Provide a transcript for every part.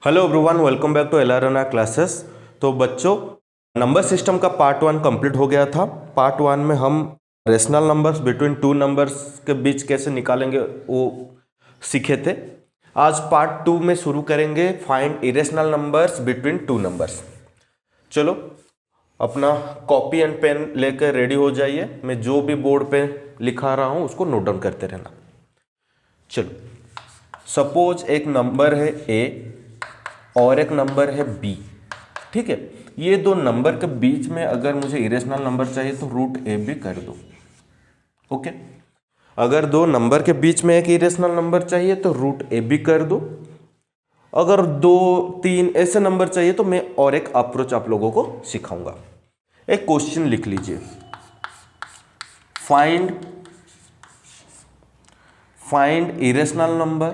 Hello everyone, welcome back to LRNR classes. तो बच्चों, number system का पार्ट 1 कंप्लीट हो गया था। पार्ट 1 में हम rational numbers between two numbers के बीच कैसे निकालेंगे वो सीखे थे। आज पार्ट 2 में शुरू करेंगे find irrational numbers between two numbers. चलो अपना कॉपी एंड पेन लेकर रेडी हो जाइए। मैं जो भी बोर्ड पे लिखा रहा हूँ उसको नोट डाउन करते रहना। चलो, सपोज एक नंबर है ए और एक नंबर है बी। ठीक है, ये दो नंबर के बीच में अगर मुझे इरेशनल नंबर चाहिए तो रूट ए बी कर दो। ओके, अगर दो नंबर के बीच में एक इरेशनल नंबर चाहिए तो रूट ए बी कर दो। अगर 2, 3 ऐसे नंबर चाहिए तो मैं और एक अप्रोच आप लोगों को सिखाऊंगा। एक क्वेश्चन लिख लीजिए, find irrational number,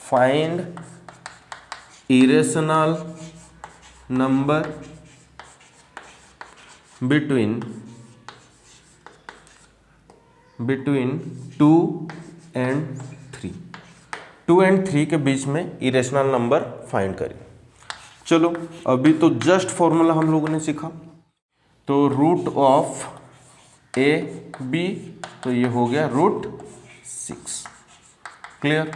find irrational number between 2 and 3। 2 and 3 के बीच में इरेशनल नंबर फाइंड करें। चलो, अभी तो जस्ट फॉर्मूला हम लोगों ने सीखा। तो रूट ऑफ ए बी, तो ये हो गया रूट 6। क्लियर?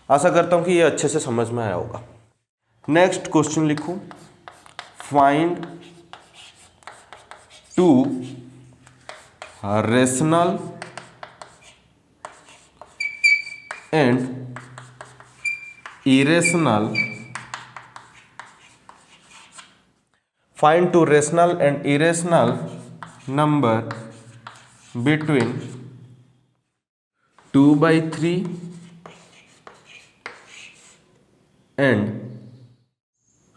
आशा करता हूं कि ये अच्छे से समझ में आया होगा। नेक्स्ट क्वेश्चन लिखूं, find two rational and irrational, find two rational and irrational number between 2/3 and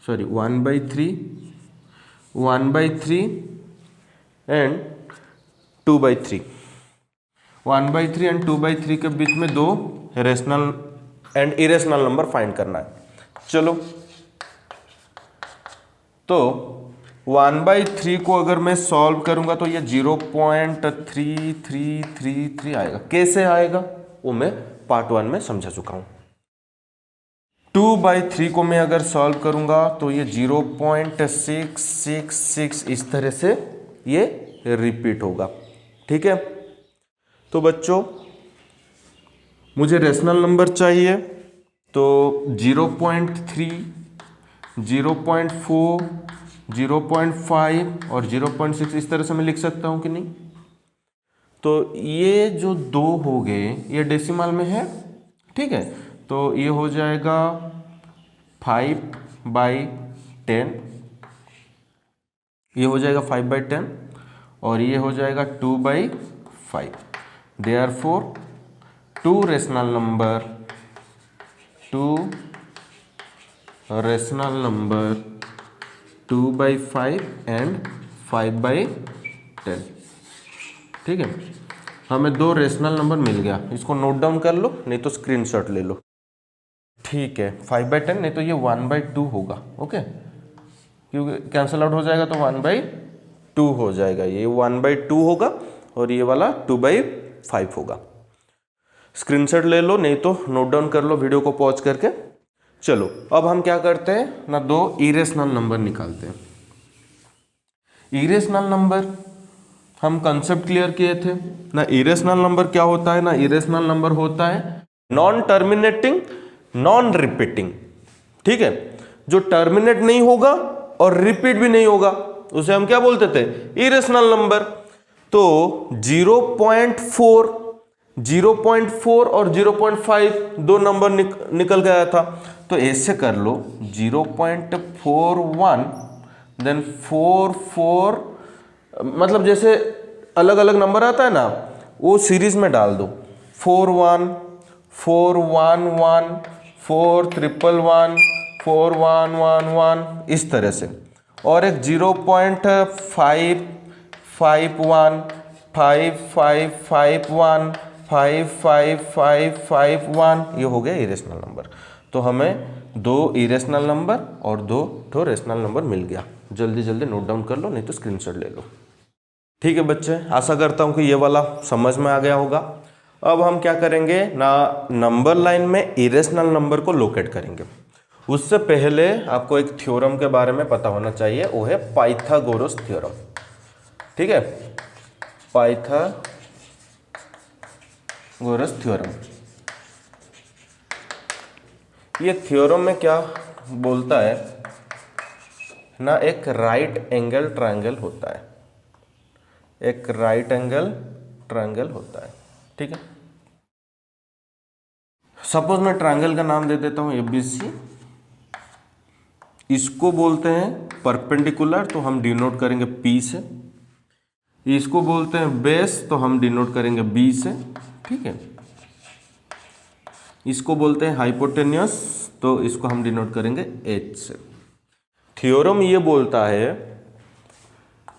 1/3 and 2/3। 1/3 and 2/3 के बीच में दो rational and irrational number find करना है। चलो, तो 1/3 को अगर मैं सॉल्व करूंगा तो ये 0.3333 आएगा। कैसे आएगा वो मैं पार्ट 1 में समझा चुका हूं। 2/3 को मैं अगर सॉल्व करूंगा तो ये 0.666 इस तरह से ये रिपीट होगा। ठीक है, तो बच्चों मुझे रेशनल नंबर चाहिए तो 0.3, 0.4, 0.5 और 0.6 इस तरह से मैं लिख सकता हूं कि नहीं। तो ये जो दो हो गए ये डेसिमल में है। ठीक है, तो ये हो जाएगा 5/10, ये हो जाएगा 5/10 और ये हो जाएगा 2/5। Therefore two rational number 2/5 and 5/10। ठीक है, हमें दो रेशनल नंबर मिल गया। इसको नोट डाउन कर लो, नहीं तो स्क्रीनशॉट ले लो। ठीक है, 5/10 नहीं तो ये 1/2 होगा। ओके, क्योंकि कैंसिल आउट हो जाएगा तो 1/2 हो जाएगा। ये 1/2 होगा और ये वाला 2/5 होगा। स्क्रीनशॉट ले लो, नहीं तो नोट डाउन कर लो वीडियो को पॉज करके। चलो, अब हम क्या करते हैं ना, दो इरेशनल नंबर निकालते हैं। इरेशनल नंबर हम कंसेप्ट क्लियर किए थे ना। इरेशनल नंबर क्या होता है ना, इरेशनल नंबर होता है नॉन टर्मिनेटिंग, नॉन रिपीटिंग। ठीक है, जो टर्मिनेट नहीं होगा और रिपीट भी नहीं होगा उसे हम क्या बोलते थे, इरेशनल नंबर। तो 0.4 और 0.5 दो नंबर निकल गया था। तो ऐसे कर लो, 0.41 देन 44, मतलब जैसे अलग अलग नंबर आता है ना वो सीरीज में डाल दो। 41, 411, 4111, 4111 इस तरह से। और एक 0.551, 5551, 55551, ये हो गया इरेशनल नंबर। तो हमें दो इरेशनल नंबर और दो रेशनल नंबर मिल गया। जल्दी जल्दी नोट डाउन कर लो, नहीं तो स्क्रीनशॉट ले लो। ठीक है बच्चे, आशा करता हूँ कि ये वाला समझ में आ गया होगा। अब हम क्या करेंगे ना, नंबर लाइन में इरेशनल नंबर को लोकेट करेंगे। उससे पहले आपको एक थ्योरम के बारे में पता होना चाहिए, वो है पाइथागोरस थ्योरम। ठीक है, पाइथागोरस थ्योरम। ये थ्योरम में क्या बोलता है ना, एक राइट एंगल ट्रायंगल होता है, एक राइट एंगल ट्रायंगल होता है। ठीक है, सपोज मैं ट्रायंगल का नाम दे देता हूं एबीसी, इसको बोलते हैं परपेंडिकुलर, तो हम डिनोट करेंगे पी से। इसको बोलते हैं बेस, तो हम डिनोट करेंगे बी से। ठीक है, इसको बोलते हैं हाइपोटेन्यूस, तो इसको हम डिनोट करेंगे एच से। थ्योरम ये बोलता है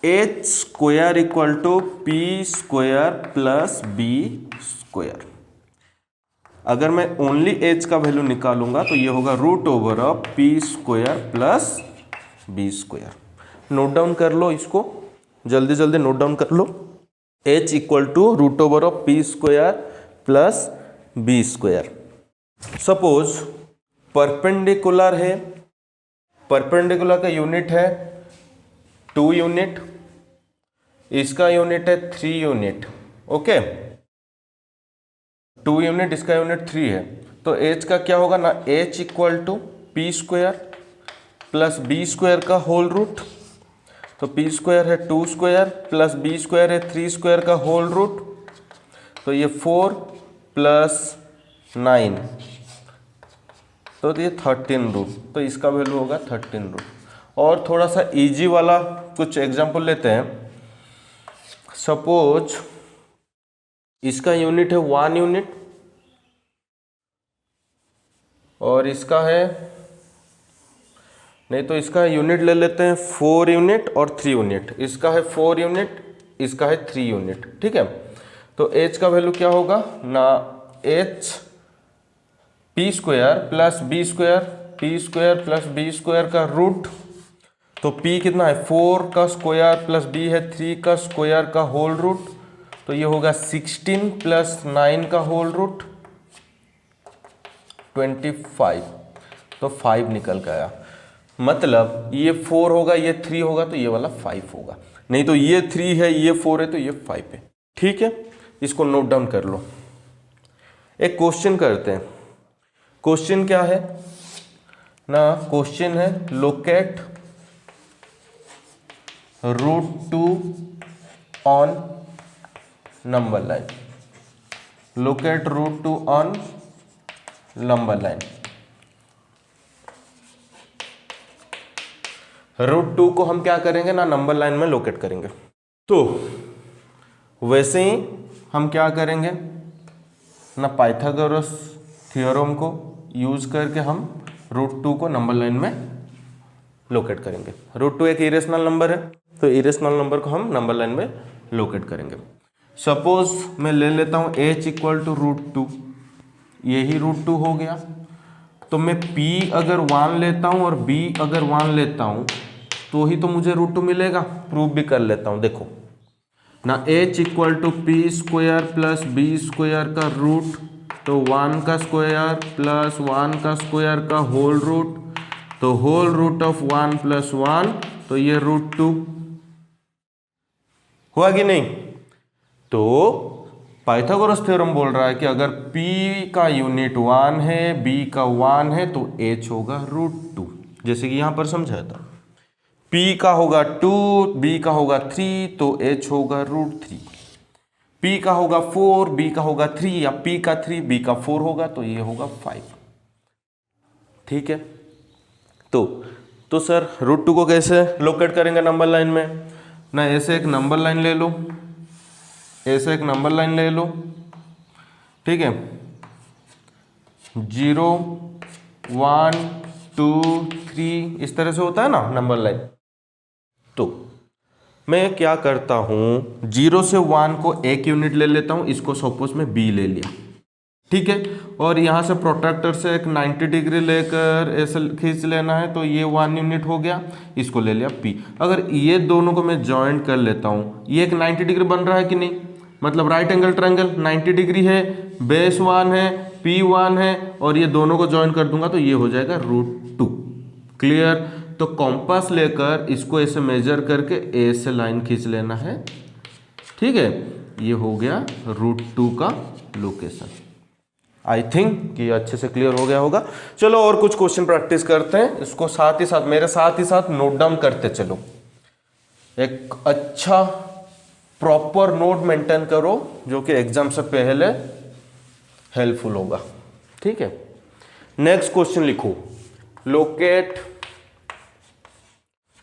H square equal to P square plus B square. अगर मैं ओनली एच का वैल्यू निकालूंगा तो ये होगा root over of p square plus B square. Note down कर लो इसको, जल्दी जल्दी नोट डाउन कर लो। H equal to root over of p square plus B square. Suppose perpendicular है, परपेंडिकुलर का यूनिट है 2 यूनिट, इसका यूनिट है 3 यूनिट। ओके, 2 यूनिट, इसका यूनिट 3 है, तो एच का क्या होगा ना, h equal to P square plus B square का होल रूट। तो पी स्क्वायर है 2 स्क्वायर प्लस बी स्क्वायर है 3 स्क्वायर का होल रूट, तो ये 4 प्लस 9, तो ये 13 रूट, तो इसका वैल्यू होगा 13 रूट। और थोड़ा सा इजी वाला कुछ एग्जांपल लेते हैं। सपोज इसका यूनिट है 1 यूनिट और इसका है, नहीं तो इसका यूनिट ले लेते हैं 4 यूनिट और 3 यूनिट। इसका है 4 यूनिट, इसका है 3 यूनिट। ठीक है, तो एच का वैल्यू क्या होगा ना, H P square plus B square, P square plus B square का रूट, तो पी कितना है 4 का स्क्वायर प्लस बी है 3 का स्क्वायर का होल रूट, तो ये होगा 16 प्लस 9 का होल रूट 25, तो 5 निकल के आया। मतलब ये 4 होगा, ये 3 होगा, तो ये वाला 5 होगा, नहीं तो ये 3 है, ये 4 है, तो ये 5 है। ठीक है, इसको नोट डाउन कर लो। एक क्वेश्चन करते हैं। क्वेश्चन क्या है ना, क्वेश्चन है locate root 2 on number line, locate root 2 on number line. Root 2 को हम क्या करेंगे ना, नंबर लाइन में लोकेट करेंगे। तो वैसे ही हम क्या करेंगे ना, पाइथागोरस थ्योरम को यूज करके हम रूट 2 को नंबर लाइन में लोकेट करेंगे। रूट 2 एक इरेशनल नंबर है, तो इरेशनल नंबर को हम नंबर लाइन में लोकेट करेंगे। सपोज मैं ले लेता हूँ एच इक्वल टू रूट 2, यही रूट 2 हो गया। तो मैं p अगर 1 लेता हूँ और b अगर 1 लेता हूँ तो ही तो मुझे रूट 2 मिलेगा। प्रूफ भी कर लेता हूँ, देखो ना, h equal to P square plus B square का रूट, तो 1 का स्क्वायर प्लस 1 का स्क्वायर का होल रूट, तो होल रूट ऑफ 1 प्लस 1, तो ये रूट 2 हुआ कि नहीं। तो पाइथागोरस थ्योरम बोल रहा है कि अगर p का यूनिट 1 है, b का 1 है, तो h होगा रूट 2, जैसे कि यहां पर समझाया था। p का होगा 2, b का होगा 3, तो h होगा रूट 3। p का होगा 4, b का होगा 3, या p का 3, b का 4 होगा, तो ये होगा 5। ठीक है, तो सर रूट 2 को कैसे लोकेट करेंगे नंबर लाइन में ना, ऐसे एक नंबर लाइन ले लो, ऐसे एक नंबर लाइन ले लो। ठीक है, 0 1 2 3 इस तरह से होता है ना नंबर लाइन। तो मैं क्या करता हूं, 0 से 1 को एक यूनिट ले लेता हूं, इसको सपोज में b ले लिया। ठीक है, और यहां से प्रोट्रैक्टर से एक 90 डिग्री लेकर ऐसे खींच लेना है, तो ये 1 यूनिट हो गया, इसको ले लिया p। अगर ये दोनों को मैं ज्वाइंट कर लेता हूं, ये एक 90 डिग्री बन रहा है कि नहीं, मतलब राइट एंगल ट्रायंगल 90 डिग्री है, बेस 1 है, पी 1 है, और ये दोनों को ज्वाइन कर दूंगा तो ये हो जाएगा √2। क्लियर? तो कॉम्पास लेकर इसको ऐसे मेजर करके ए से लाइन खींच लेना है। ठीक है, ये हो गया √2 का लोकेशन। आई थिंक कि अच्छे से क्लियर हो गया होगा। चलो और कुछ क्वेश्चन प्रैक्टिस करते हैं, इसको साथ ही साथ मेरे साथ ही साथ नोट डाउन करते चलो। एक अच्छा प्रॉपर नोट मेंटेन करो जो कि एग्जाम से पहले हेल्पफुल होगा। ठीक है, नेक्स्ट क्वेश्चन लिखो, लोकेट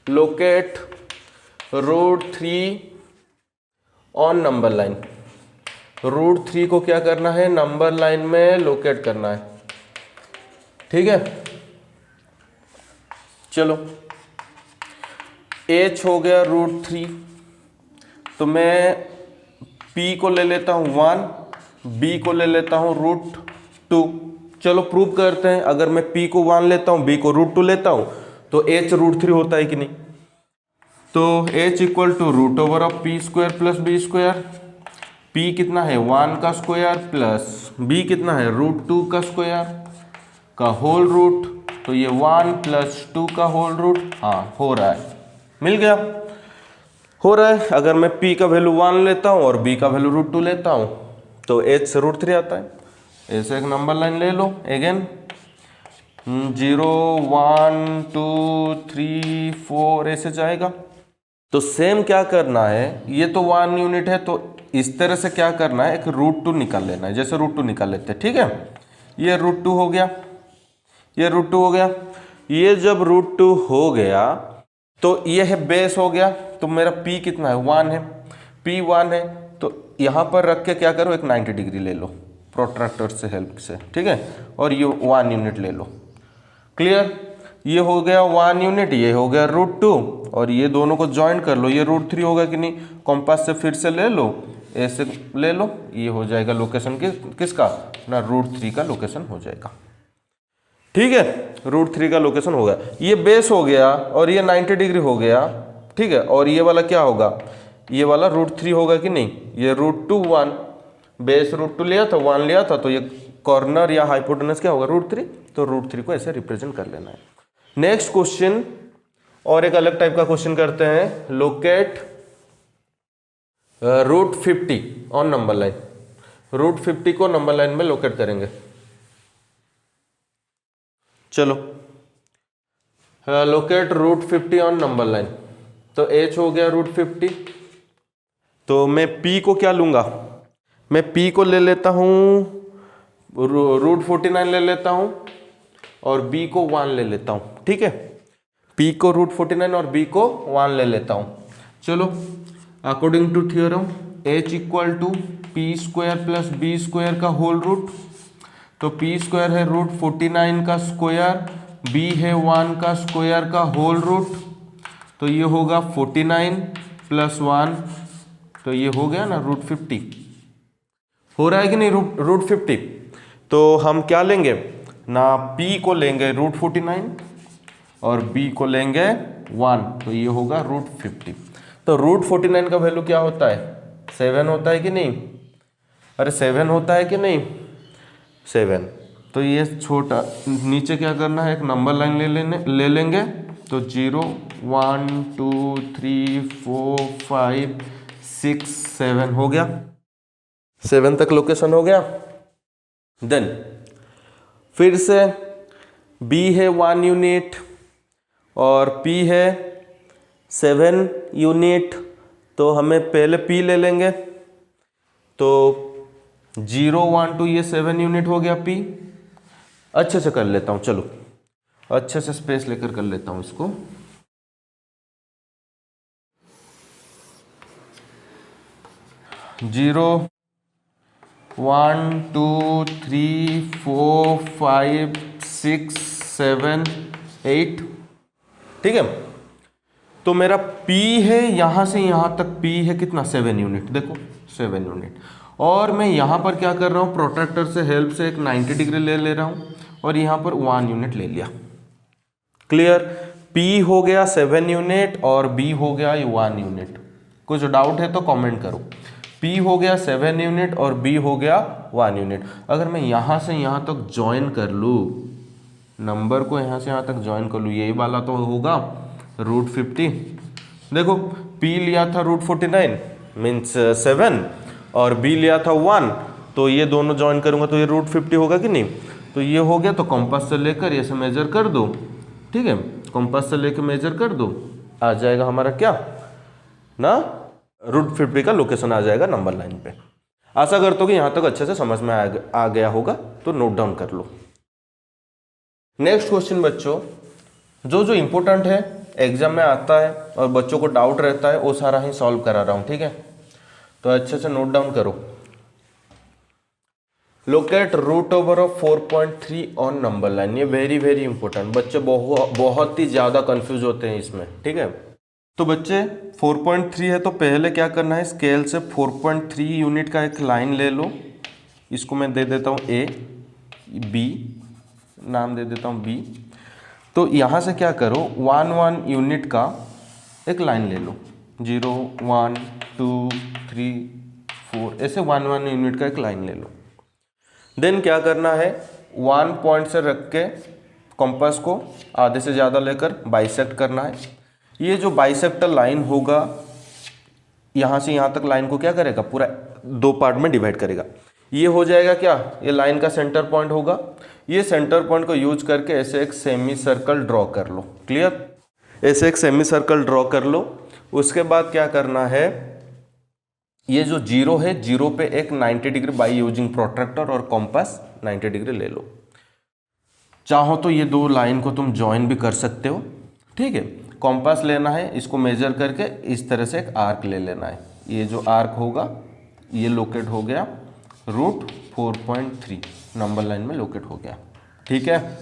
√3 ऑन नंबर लाइन। √3 को क्या करना है, नंबर लाइन में लोकेट करना है। ठीक है, चलो h हो गया √3, तो मैं p को ले लेता हूं 1, b को ले लेता हूं √2। चलो प्रूव करते हैं, अगर मैं p को 1 लेता हूं, b को √2 लेता हूं तो h √3 होता है कि नहीं। तो h equal to √p² plus b²। p कितना है 1 का स्क्वायर प्लस b कितना है √2 का स्क्वायर का होल रूट, तो ये 1 प्लस 2 का होल रूट। हाँ हो रहा है, मिल गया, हो रहा है। अगर मैं p का वैल्यू 1 लेता हूँ और b का वैल्यू √2 लेता हूँ तो h से √3 आता है। ऐसे एक नंबर लाइन ले लो अगेन, 0 1 2 3 4 ऐसे जाएगा। तो सेम क्या करना है, ये तो 1 यूनिट है तो इस तरह से क्या करना है, एक √2 निकाल लेना है, जैसे √2 निकाल लेते हैं। ठीक है, ये √2 हो गया, ये √2 हो गया। ये जब √2 हो गया तो ये है बेस हो गया, तो मेरा p कितना है 1 है, p 1 है, तो यहाँ पर रख के क्या करो, एक 90 डिग्री ले लो प्रोट्रैक्टर से हेल्प से। ठीक है, और ये 1 यूनिट ले लो। क्लियर? ये हो गया 1 यूनिट, ये हो गया √2, और ये दोनों को ज्वाइन कर लो, ये √3 होगा कि नहीं, कॉम्पास से फिर से ले लो, ऐसे ले लो, ये हो जाएगा लोकेशन किसका ना, √3 का लोकेशन हो जाएगा। ठीक है, √3 का लोकेशन हो गया। ये बेस हो गया और ये 90 डिग्री हो गया। ठीक है, और ये वाला क्या होगा, ये वाला √3 होगा कि नहीं, ये √2 1, बेस √2 लिया था, 1 लिया था, तो ये कॉर्नर या हाइपोटेनस क्या होगा √3, तो √3 को ऐसे रिप्रेजेंट कर लेना है। नेक्स्ट क्वेश्चन, और एक अलग टाइप का क्वेश्चन करते हैं, लोकेट √50 ऑन नंबर लाइन। √50 को नंबर लाइन में लोकेट करेंगे। चलो लोकेट √50 ऑन नंबर लाइन, तो h हो गया √50, तो मैं p को क्या लूंगा, मैं p को ले लेता हूं √49 ले लेता हूं और b को 1 ले लेता हूं। ठीक है, p को √49 और b को 1 ले लेता हूं। चलो according to theorem h equal to p² plus b² का होल रूट, तो p² है √49 का स्क्वायर, b है 1 का स्क्वायर का होल रूट, तो ये होगा 49 प्लस 1, तो ये हो गया ना √50। हो रहा है कि नहीं √50। तो हम क्या लेंगे ना, p को लेंगे √49 और b को लेंगे 1, तो ये होगा √50। तो √49 का वैल्यू क्या होता है, 7 होता है कि नहीं, अरे 7 होता है कि नहीं, 7। तो ये छोटा नीचे क्या करना है, एक नंबर लाइन ले लेंगे, तो 0 1 2 3 4 5 6 7 हो गया, 7 तक लोकेशन हो गया। देन फिर से b है 1 यूनिट और p है 7 यूनिट, तो हमें पहले p ले लेंगे, तो 0 1 2 ये 7 यूनिट हो गया p। अच्छे से कर लेता हूँ, चलो अच्छे से स्पेस लेकर कर लेता हूँ इसको। 0 1 2 3 4 5 6 7 8। ठीक है, तो मेरा p है यहां से यहां तक, p है कितना 7 यूनिट, देखो 7 यूनिट, और मैं यहां पर क्या कर रहा हूं, प्रोट्रैक्टर से हेल्प से एक 90 डिग्री ले रहा हूं और यहां पर 1 यूनिट ले लिया। क्लियर? p हो गया 7 यूनिट और b हो गया 1 यूनिट। कुछ डाउट है तो कमेंट करो। P हो गया 7 यूनिट और B हो गया 1 यूनिट। अगर मैं यहाँ से यहाँ तक ज्वाइन कर लूँ, नंबर को यहाँ से यहाँ तक ज्वाइन कर लूँ, यही वाला तो होगा √50। देखो P लिया था √49 मीन्स 7 और B लिया था 1, तो ये दोनों ज्वाइन करूँगा तो ये √50 होगा कि नहीं। तो ये हो गया, तो कंपास से लेकर ये से मेजर कर दो, ठीक है, कंपास से लेकर मेजर कर दो, आ जाएगा हमारा क्या ना √50 का लोकेशन आ जाएगा नंबर लाइन पे। आशा करता हूँ कि यहाँ तक अच्छे से समझ में आ गया होगा, तो नोट डाउन कर लो। नेक्स्ट क्वेश्चन बच्चों, जो इम्पोर्टेंट है एग्जाम में आता है और बच्चों को डाउट रहता है वो सारा ही सॉल्व करा रहा हूँ, ठीक है, तो अच्छे से नोट डाउन करो। Locate √over of 4.3 on number line. ये वेरी इंपॉर्टेंट, बच्चे बहुत ही ज़्यादा कंफ्यूज होते हैं इसमें, ठीक है। तो बच्चे 4.3 है तो पहले क्या करना है, स्केल से 4.3 यूनिट का एक लाइन ले लो, इसको मैं दे देता हूँ A, B नाम दे देता हूँ B। तो यहाँ से क्या करो, 1 यूनिट का एक लाइन ले लो, 0 1 2 3 4 ऐसे 1 यूनिट का एक लाइन ले लो। देन क्या करना है, 1 पॉइंट से रख के कंपास को आधे से ज़्यादा लेकर बाइसेक्ट करना है। ये जो बाइसेक्टर लाइन होगा, यहाँ से यहाँ तक लाइन को क्या करेगा, पूरा 2 पार्ट में डिवाइड करेगा। ये हो जाएगा क्या, ये लाइन का सेंटर पॉइंट होगा। ये सेंटर पॉइंट को यूज करके ऐसे एक सेमी सर्कल ड्रॉ कर लो, क्लियर, ऐसे एक सेमी सर्कल ड्रॉ कर लो। उसके बाद क्या करना है, ये जो 0 है, 0 पे एक 90 डिग्री बाई यूजिंग प्रोट्रैक्टर और कॉम्पास 90 डिग्री ले लो। चाहो तो ये 2 लाइन को तुम ज्वाइन भी कर सकते हो, ठीक है। कॉम्पास लेना है, इसको मेजर करके इस तरह से एक आर्क ले लेना है। ये जो आर्क होगा ये लोकेट हो गया √4.3 नंबर लाइन में लोकेट हो गया, ठीक है।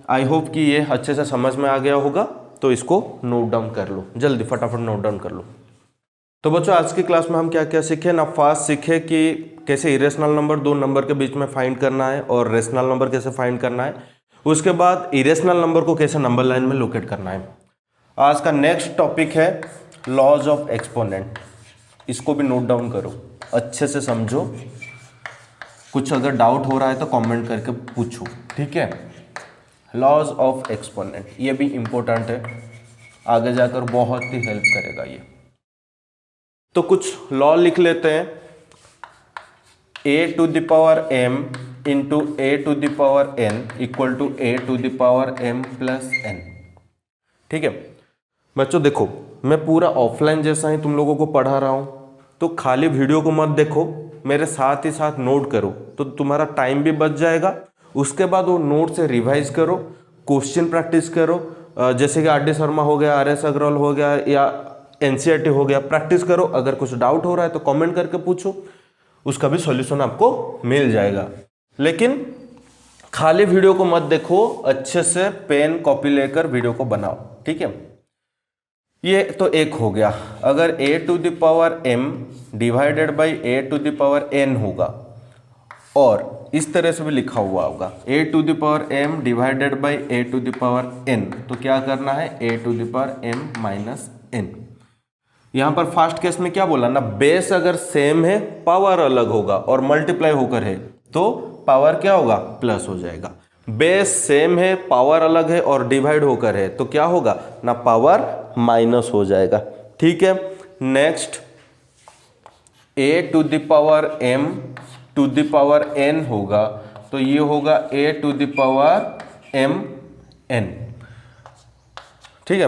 आई होप कि ये अच्छे से समझ में आ गया होगा, तो इसको नोट डाउन कर लो, जल्दी फटाफट नोट डाउन कर लो। तो बच्चों आज की क्लास में हम क्या क्या सीखे ना, फास्ट सीखे कि कैसे इरेशनल नंबर 2 नंबर के बीच में फाइंड करना है और रेशनल नंबर कैसे फाइंड करना है। उसके बाद इरेशनल नंबर को कैसे नंबर लाइन में लोकेट करना है। आज का नेक्स्ट टॉपिक है लॉज ऑफ एक्सपोनेंट। इसको भी नोट डाउन करो, अच्छे से समझो, कुछ अगर डाउट हो रहा है तो कमेंट करके पूछो, ठीक है। लॉज ऑफ एक्सपोनेंट ये भी इम्पोर्टेंट है, आगे जाकर बहुत ही हेल्प करेगा ये। तो कुछ लॉ लिख लेते हैं, a⁴m into a⁴n equal to a⁴m plus n, ठीक है। बच्चों देखो, मैं पूरा ऑफलाइन जैसा ही तुम लोगों को पढ़ा रहा हूँ, तो खाली वीडियो को मत देखो, मेरे साथ ही साथ नोट करो, तो तुम्हारा टाइम भी बच जाएगा। उसके बाद वो नोट से रिवाइज करो, क्वेश्चन प्रैक्टिस करो, जैसे कि R.D. शर्मा हो गया, R.S. अग्रवाल हो गया या NCERT हो गया, प्रैक्टिस करो। अगर कुछ डाउट हो रहा है तो कमेंट करके पूछो, उसका भी सॉल्यूशन आपको मिल जाएगा। लेकिन खाली वीडियो को मत देखो, अच्छे से पेन कॉपी लेकर वीडियो को बनाओ, ठीक है। ये तो एक हो गया। अगर a⁴m डिवाइडेड बाई a⁴n होगा और इस तरह से भी लिखा हुआ होगा a⁴m डिवाइडेड बाई a⁴n, तो क्या करना है, a⁴m माइनस n। यहां पर फर्स्ट केस में क्या बोला ना, बेस अगर सेम है पावर अलग होगा और मल्टीप्लाई होकर है तो पावर क्या होगा, प्लस हो जाएगा। बेस सेम है, पावर अलग है और डिवाइड होकर है तो क्या होगा ना, पावर माइनस हो जाएगा, ठीक है। नेक्स्ट a⁴m⁴n होगा तो ये होगा a⁴mn, ठीक है।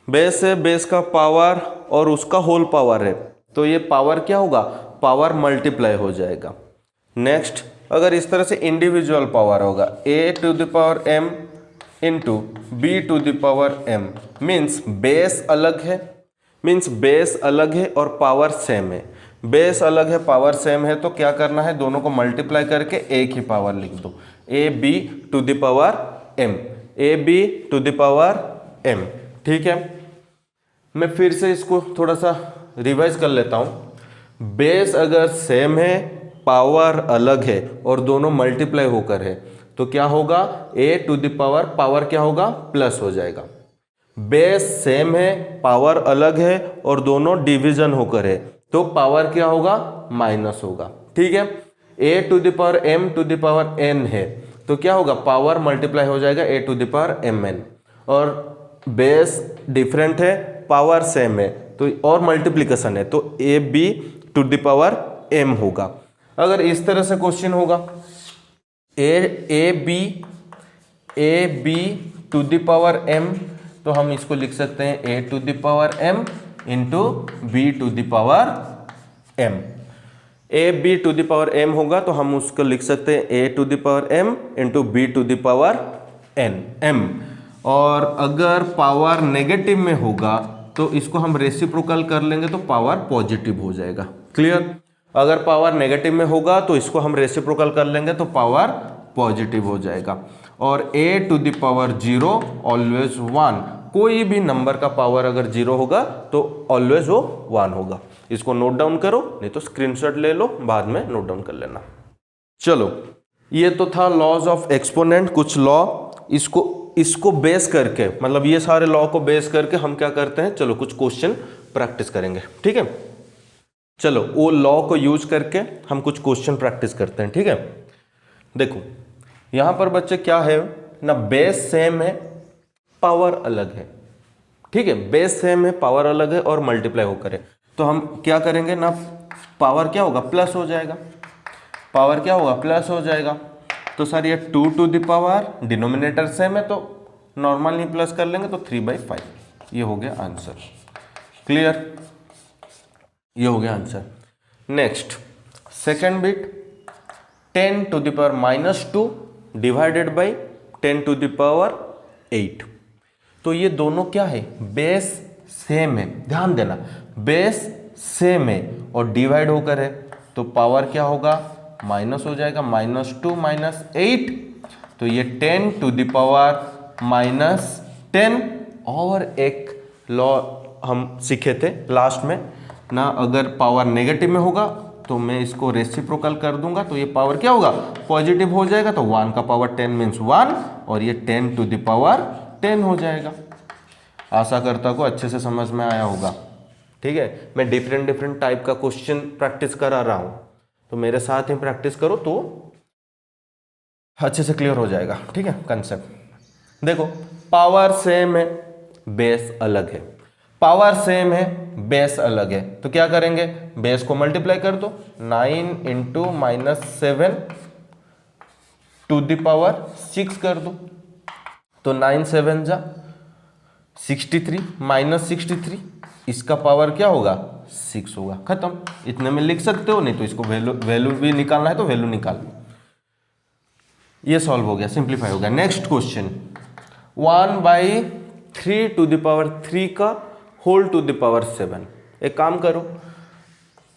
बेस है, बेस का पावर और उसका होल पावर है तो ये पावर क्या होगा, पावर मल्टीप्लाई हो जाएगा। नेक्स्ट अगर इस तरह से इंडिविजुअल पावर होगा a⁴m into b⁴m, means base अलग है, और पावर सेम है। बेस अलग है, पावर सेम है तो क्या करना है, दोनों को मल्टीप्लाई करके एक ही पावर लिख दो, ab⁴m, ठीक है। मैं फिर से इसको थोड़ा सा रिवाइज कर लेता हूँ। बेस अगर सेम है, पावर अलग है और दोनों मल्टीप्लाई होकर है तो क्या होगा, a⁴ पावर क्या होगा, प्लस हो जाएगा। बेस सेम है, पावर अलग है और दोनों डिवीजन होकर है, तो पावर क्या होगा, माइनस होगा। ठीक है, a to the power m to the power n है, तो क्या होगा, पावर मल्टीप्लाई हो जाएगा a to the power mn, और बेस डिफरेंट है, पावर सेम है, तो और मल्टीप्लिकेशन है, तो a b to the power m होगा। अगर इस तरह से क्वेश्चन होगा a b to the power m, तो हम इसको लिख सकते हैं a to the power m into b to the power m। a b to the power m होगा तो हम उसको लिख सकते हैं a to the power m into b to the power n m। और अगर पावर नेगेटिव में होगा तो इसको हम रेसिप्रोकल कर लेंगे तो पावर पॉजिटिव हो जाएगा। क्लियर, अगर पावर नेगेटिव में होगा तो इसको हम रेसिप्रोकल कर लेंगे तो पावर पॉजिटिव हो जाएगा। और a to the power 0 always 1, कोई भी नंबर का पावर अगर 0 होगा तो ऑलवेज वो 1 होगा। इसको नोट डाउन करो, नहीं तो स्क्रीनशॉट ले लो, बाद में नोट डाउन कर लेना। चलो, ये तो था लॉज ऑफ एक्सपोनेंट, कुछ लॉ, इसको बेस करके, मतलब ये सारे लॉ को बेस करके हम क्या करते हैं, चलो कुछ क्वेश्चन प्रैक्टिस करेंगे। ठीक है, चलो वो लॉ को यूज करके हम कुछ क्वेश्चन प्रैक्टिस करते हैं। ठीक है, देखो यहां पर बच्चे क्या है ना, बेस सेम है, पावर अलग है। ठीक है, बेस सेम है, पावर अलग है और मल्टीप्लाई होकर है, तो हम क्या करेंगे ना, पावर क्या होगा, प्लस हो जाएगा, पावर क्या होगा, प्लस हो जाएगा। तो सर ये 2 to the power, denominator same है तो नॉर्मल नहीं प्लस कर लेंगे तो 3/5, ये हो गया आंसर। क्लियर, ये हो गया answer. Next second bit, 10 to the power -2 divided by 10 to the power 8। तो ये दोनों क्या है, बेस सेम है, ध्यान देना, बेस सेम है और डिवाइड होकर है, तो पावर क्या होगा, माइनस हो जाएगा, -2 -8, तो ये 10 टू द पावर -10। और एक लॉ हम सीखे थे लास्ट में ना, अगर पावर नेगेटिव में होगा तो मैं इसको रेसिप्रोकल कर दूंगा, तो ये पावर क्या होगा, पॉजिटिव हो जाएगा, तो 1 का पावर 10 मीन्स 1, और ये 10 टू द पावर 10 हो जाएगा। आशा करता को अच्छे से समझ में आया होगा। ठीक है, मैं डिफरेंट टाइप का क्वेश्चन प्रैक्टिस करा रहा हूं, तो मेरे साथ ही प्रैक्टिस करो तो अच्छे से क्लियर हो जाएगा। ठीक है, कंसेप्ट देखो, पावर सेम है, बेस अलग है, पावर सेम है, बेस अलग है, तो क्या करेंगे, बेस को मल्टीप्लाई कर दो, 9 इंटू -7 टू द पावर 6 कर दो, तो 9 7 जा 63 -63, इसका पावर क्या होगा, 6 होगा, खत्म। इतने में लिख सकते हो, नहीं तो इसको वैल्यू भी निकालना है तो वैल्यू निकाल लो। ये सॉल्व हो गया, सिंप्लीफाई हो गया। Next question, 1/3 to the power 3 का होल टू द पावर 7। एक काम करो,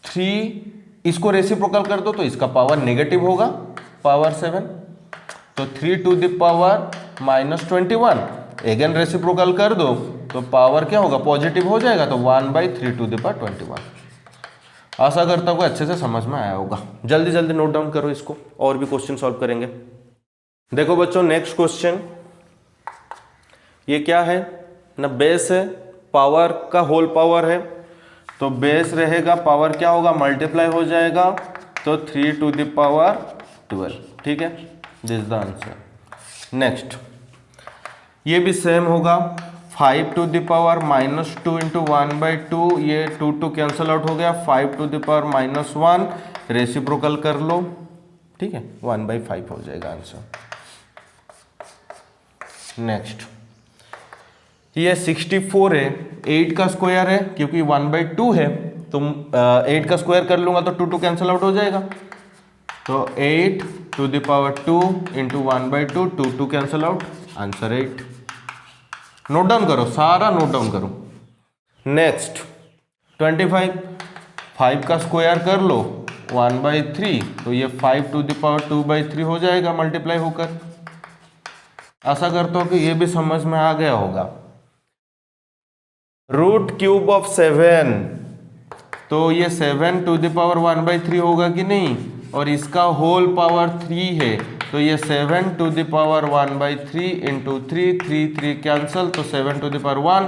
3 इसको रेसिप्रोकल कर दो तो इसका पावर नेगेटिव होगा, पावर 7, तो 3 to the power -21, again reciprocal कर दो तो पावर क्या होगा, पॉजिटिव हो जाएगा, तो 1/3 टू द पावर 21। आशा करता हूँ अच्छे से समझ में आया होगा। जल्दी जल्दी नोट डाउन करो इसको, और भी क्वेश्चन सॉल्व करेंगे। देखो बच्चों, नेक्स्ट क्वेश्चन, ये क्या है ना, बेस है, पावर का होल पावर है, तो बेस रहेगा, पावर क्या होगा, मल्टीप्लाई हो जाएगा, तो 3 टू द पावर 12। ठीक है, this is the answer. Next, ये भी सेम होगा, 5 टू द पावर -2 इंटू 1/2, ये 2 कैंसल आउट हो गया, 5 टू द पावर -1 रेसिप्रोकल कर लो। ठीक है, 1/5 हो जाएगा आंसर। नेक्स्ट, ये 64 है, 8 का स्क्वायर है, क्योंकि 1/2 है, तो 8 का स्क्वायर कर लूंगा तो 2 कैंसल आउट हो जाएगा, तो 8 to the power 2 into 1/2, 2 cancel out, answer 8। Note down करो, सारा नोट डाउन करो। नेक्स्ट 25, 5 का स्क्वायर कर लो, 1/3, तो ये 5 टू द पावर 2/3 हो जाएगा मल्टीप्लाई होकर। आशा करता हूँ कि ये भी समझ में आ गया होगा। √³ ऑफ 7, तो ये 7 टू द पावर 1/3 होगा कि नहीं, और इसका होल पावर 3 है, तो ये 7 to the power 1/3 into 3 cancel, तो 7 टू द पावर 1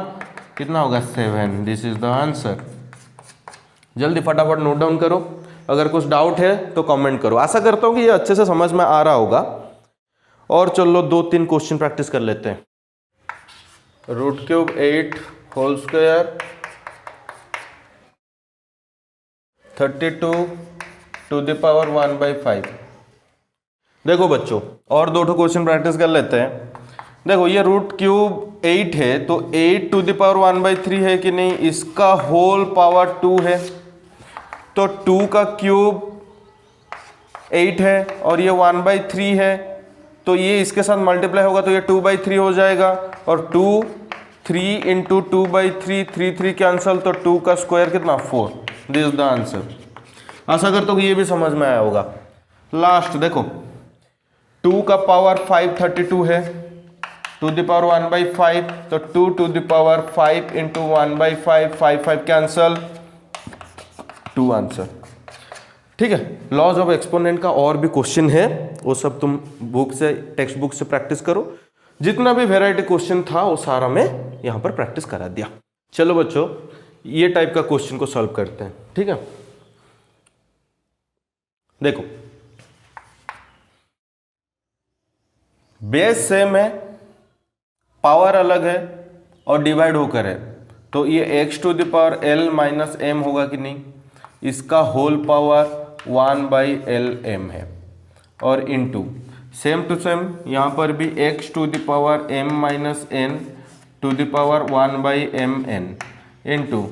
कितना होगा 7। This is the answer. जल्दी फटाफट नोट डाउन करो, अगर कुछ डाउट है तो कमेंट करो। आशा करता हूँ कि ये अच्छे से समझ में आ रहा होगा। और चलो 2-3 क्वेश्चन प्रैक्टिस कर लेते हैं। √³ 8 whole square 32 to the power 1/5। देखो बच्चों, और 2 क्वेश्चन प्रैक्टिस कर लेते हैं। देखो ये √³ 8 है, तो 8 टू द पावर 1/3 है कि नहीं, इसका होल पावर 2 है, तो 2 का क्यूब 8 है और ये 1/3 है, तो ये इसके साथ मल्टीप्लाई होगा तो ये 2/3 हो जाएगा। और 2 3 इंटू 2/3 3 कैंसल, तो 2 का स्क्वायर कितना 4। This is the answer. आशा करता हूँ कि ये भी समझ में आया होगा। लास्ट देखो, 2 का पावर 5 32 है, टू द पावर 1/5, तो 2 to the power 5 into 1/5 5 cancel, 2 answer. ठीक है, लॉज ऑफ एक्सपोनेंट का और भी क्वेश्चन है, वो सब तुम बुक से टेक्स्ट बुक से प्रैक्टिस करो। जितना भी वेराइटी क्वेश्चन था वो सारा मैं यहाँ पर प्रैक्टिस करा दिया। चलो बच्चों, ये टाइप का क्वेश्चन को सॉल्व करते हैं। ठीक है, देखो बेस सेम है, पावर अलग है और डिवाइड होकर है, तो ये x to the power l minus m होगा कि नहीं, इसका होल पावर 1/lm है। और इनटू सेम टू सेम यहाँ पर भी x to the power m minus n to the power 1/mn into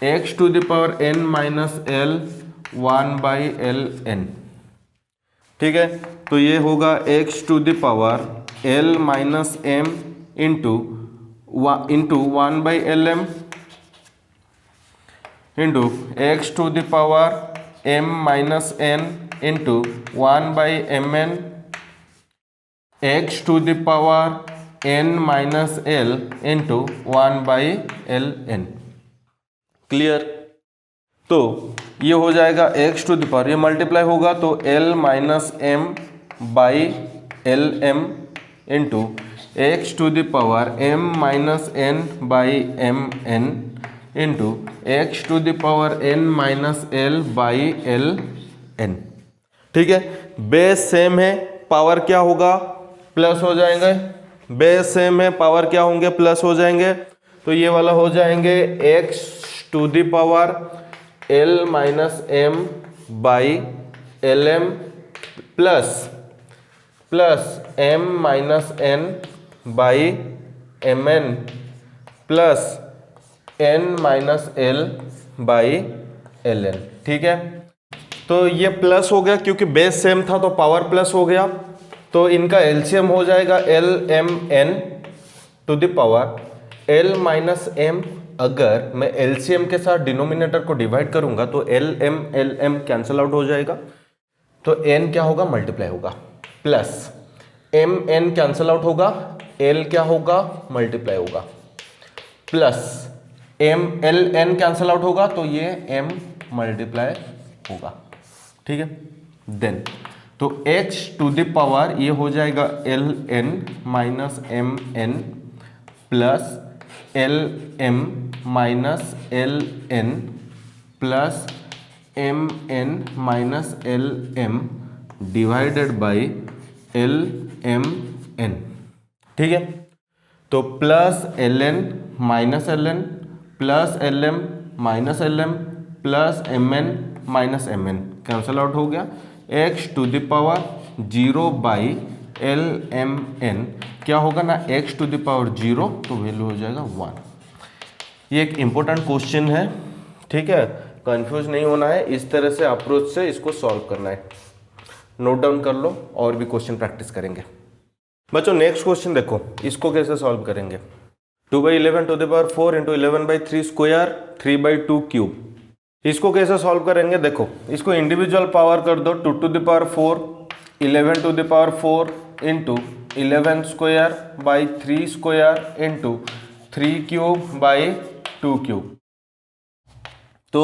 x to the power n minus l 1/ln। ठीक है, तो ये होगा x to the power l minus m into 1/lm into x to the power m minus n into 1/mn x to the power n minus l into 1/ln। Clear? तो ये हो जाएगा x to the power, ये multiply होगा तो l minus m by lm into x to the power m minus n by mn into x to the power n minus l by ln। ठीक है, base same है, power क्या होगा plus हो जाएंगे। बेस सेम है, power क्या होंगे प्लस हो जाएंगे, तो ये वाला हो जाएंगे x to the power l minus m by lm plus m minus n by mn plus n minus l by ln। ठीक है, तो ये प्लस हो गया क्योंकि बेस सेम था तो पावर प्लस हो गया, तो इनका एलसीएम हो जाएगा lmn to the power l minus m। अगर मैं एलसीएम के साथ डिनोमिनेटर को डिवाइड करूंगा तो lm कैंसल आउट हो जाएगा, तो n क्या होगा मल्टीप्लाई होगा, प्लस mn कैंसल आउट होगा, l क्या होगा मल्टीप्लाई होगा, प्लस ln कैंसल आउट होगा तो ये m मल्टीप्लाई होगा। ठीक है, देन तो h टू द पावर ये हो जाएगा ln minus mn plus lm minus ln plus mn minus lm divided by lmn। ठीक है, तो plus ln minus ln plus lm minus lm plus mn minus mn cancel out हो गया, x to the power 0 by lmn क्या होगा ना, x to the power 0 तो value हो जाएगा 1। ये एक इम्पोर्टेंट क्वेश्चन है। ठीक है, कंफ्यूज नहीं होना है, इस तरह से अप्रोच से इसको सॉल्व करना है। नोट डाउन कर लो, और भी क्वेश्चन प्रैक्टिस करेंगे। बच्चों नेक्स्ट क्वेश्चन देखो, इसको कैसे सॉल्व करेंगे। 2/11 to the power 4 into 11/3 square 3/2 cube, इसको कैसे सॉल्व करेंगे। देखो इसको इंडिविजुअल पावर कर दो, 2 to the power 4 11 to the power 4 into 11 square by 3 square into 3 cube by 2 cube. तो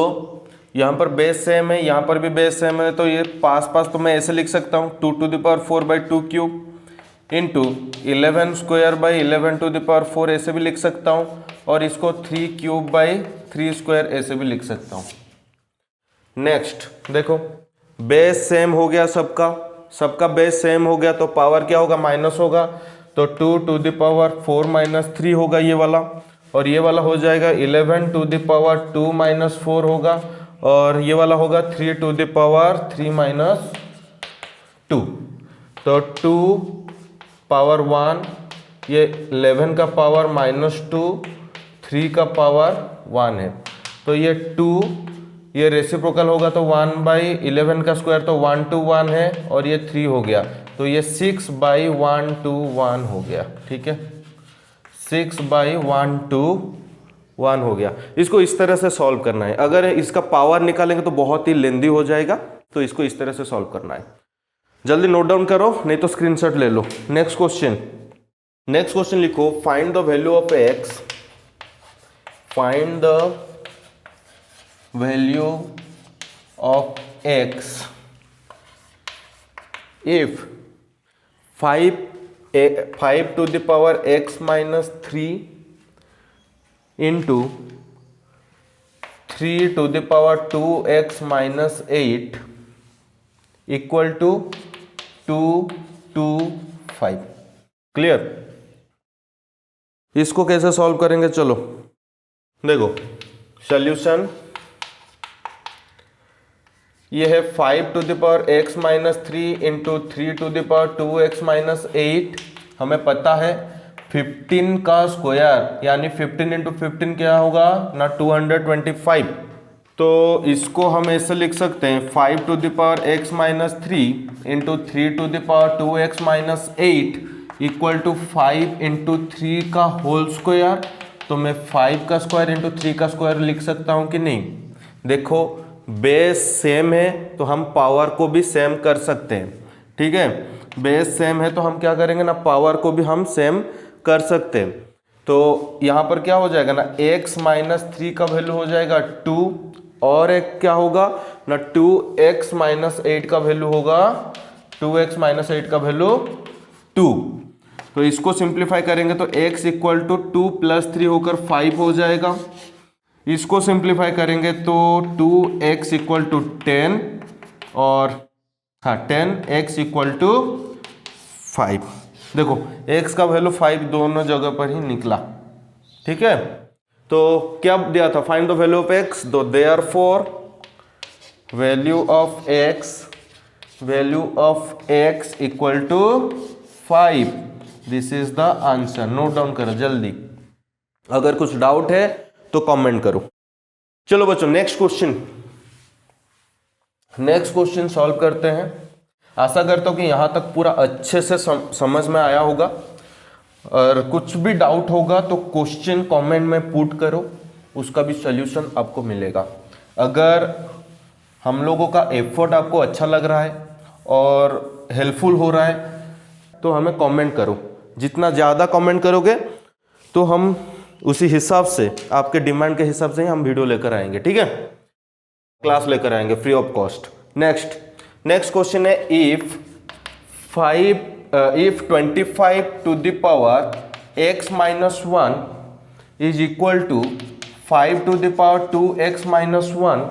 यहाँ पर बेस सेम है, यहाँ पर भी बेस सेम है, तो ये पास पास तो मैं ऐसे लिख सकता हूँ 2⁴/2 क्यूब इंटू 11 स्क्वायर बाई 11⁴ ऐसे भी लिख सकता हूँ, और इसको 3³/3 स्क्वायर ऐसे भी लिख सकता हूँ। नेक्स्ट देखो, बेस सेम हो गया, सबका बेस सेम हो गया, तो पावर क्या होगा, माइनस होगा, तो 2⁴ -3 होगा ये वाला, और ये वाला हो जाएगा 11⁴ होगा, और ये वाला होगा 3⁻³ -2, तो 2 पावर 1, ये 11 का पावर -2, 3 का पावर 1 है, तो ये 2, ये रेसिप्रोकल होगा तो 1/11 का स्क्वायर तो 1 to 1 है, और ये 3 हो गया, तो ये 6/1 to 1 हो गया। ठीक है, 6/1 to 1 हो गया। इसको इस तरह से सॉल्व करना है। अगर इसका पावर निकालेंगे तो बहुत ही लेंदी हो जाएगा, तो इसको इस तरह से सॉल्व करना है। जल्दी नोट डाउन करो, नहीं तो स्क्रीनशॉट ले लो। नेक्स्ट क्वेश्चन लिखो, find the value of X, find the value of X if 5⁵ -3 into 3⁻²x - 8 equal to 225। Clear? इसको कैसे सॉल्व करेंगे, चलो देखो सॉल्यूशन। ये है 5⁵x - 3 इंटू 3⁻²x - 8। हमें पता है 15 का स्क्वायर यानी 15 इंटू 15 क्या होगा ना, 225। तो इसको हम ऐसे लिख सकते हैं 5⁵x - 3 into 3⁻²x - 8 equal to 5 into 3 का होल स्क्वायर। तो मैं 5 का स्क्वायर इंटू 3 का स्क्वायर लिख सकता हूं कि नहीं? देखो बेस सेम है तो हम पावर को भी सेम कर सकते हैं। ठीक है, बेस सेम है तो हम क्या करेंगे ना, पावर को भी हम सेम कर सकते हैं। तो यहाँ पर क्या हो जाएगा ना, x - 3 का वैल्यू हो जाएगा 2, और एक क्या होगा ना 2x - 8 का वैल्यू होगा 2x - 8 का वैल्यू 2। तो इसको सिंप्लीफाई करेंगे तो x इक्वल टू 2 + 3 होकर 5 हो जाएगा। इसको सिंप्लीफाई करेंगे तो 2x इक्वल टू 10, और हाँ 10x इक्वल टू 5। देखो x का वैल्यू 5 दोनों जगह पर ही निकला। ठीक है, तो क्या दिया था, find the value of x, तो therefore value of x equal to 5। This is the answer. Note down करो जल्दी, अगर कुछ डाउट है तो कमेंट करो। चलो बच्चों नेक्स्ट क्वेश्चन सॉल्व करते हैं। आशा करता हूं कि यहां तक पूरा अच्छे से समझ में आया होगा, और कुछ भी डाउट होगा तो क्वेश्चन कमेंट में पुट करो, उसका भी सॉल्यूशन आपको मिलेगा। अगर हम लोगों का एफर्ट आपको अच्छा लग रहा है और हेल्पफुल हो रहा है तो हमें कमेंट करो। जितना ज़्यादा कमेंट करोगे तो हम उसी हिसाब से, आपके डिमांड के हिसाब से ही हम वीडियो लेकर आएंगे। ठीक है, क्लास लेकर आएंगे free of cost. Next question है, if 25⁵x - 1 is equal to 5⁵2x - 1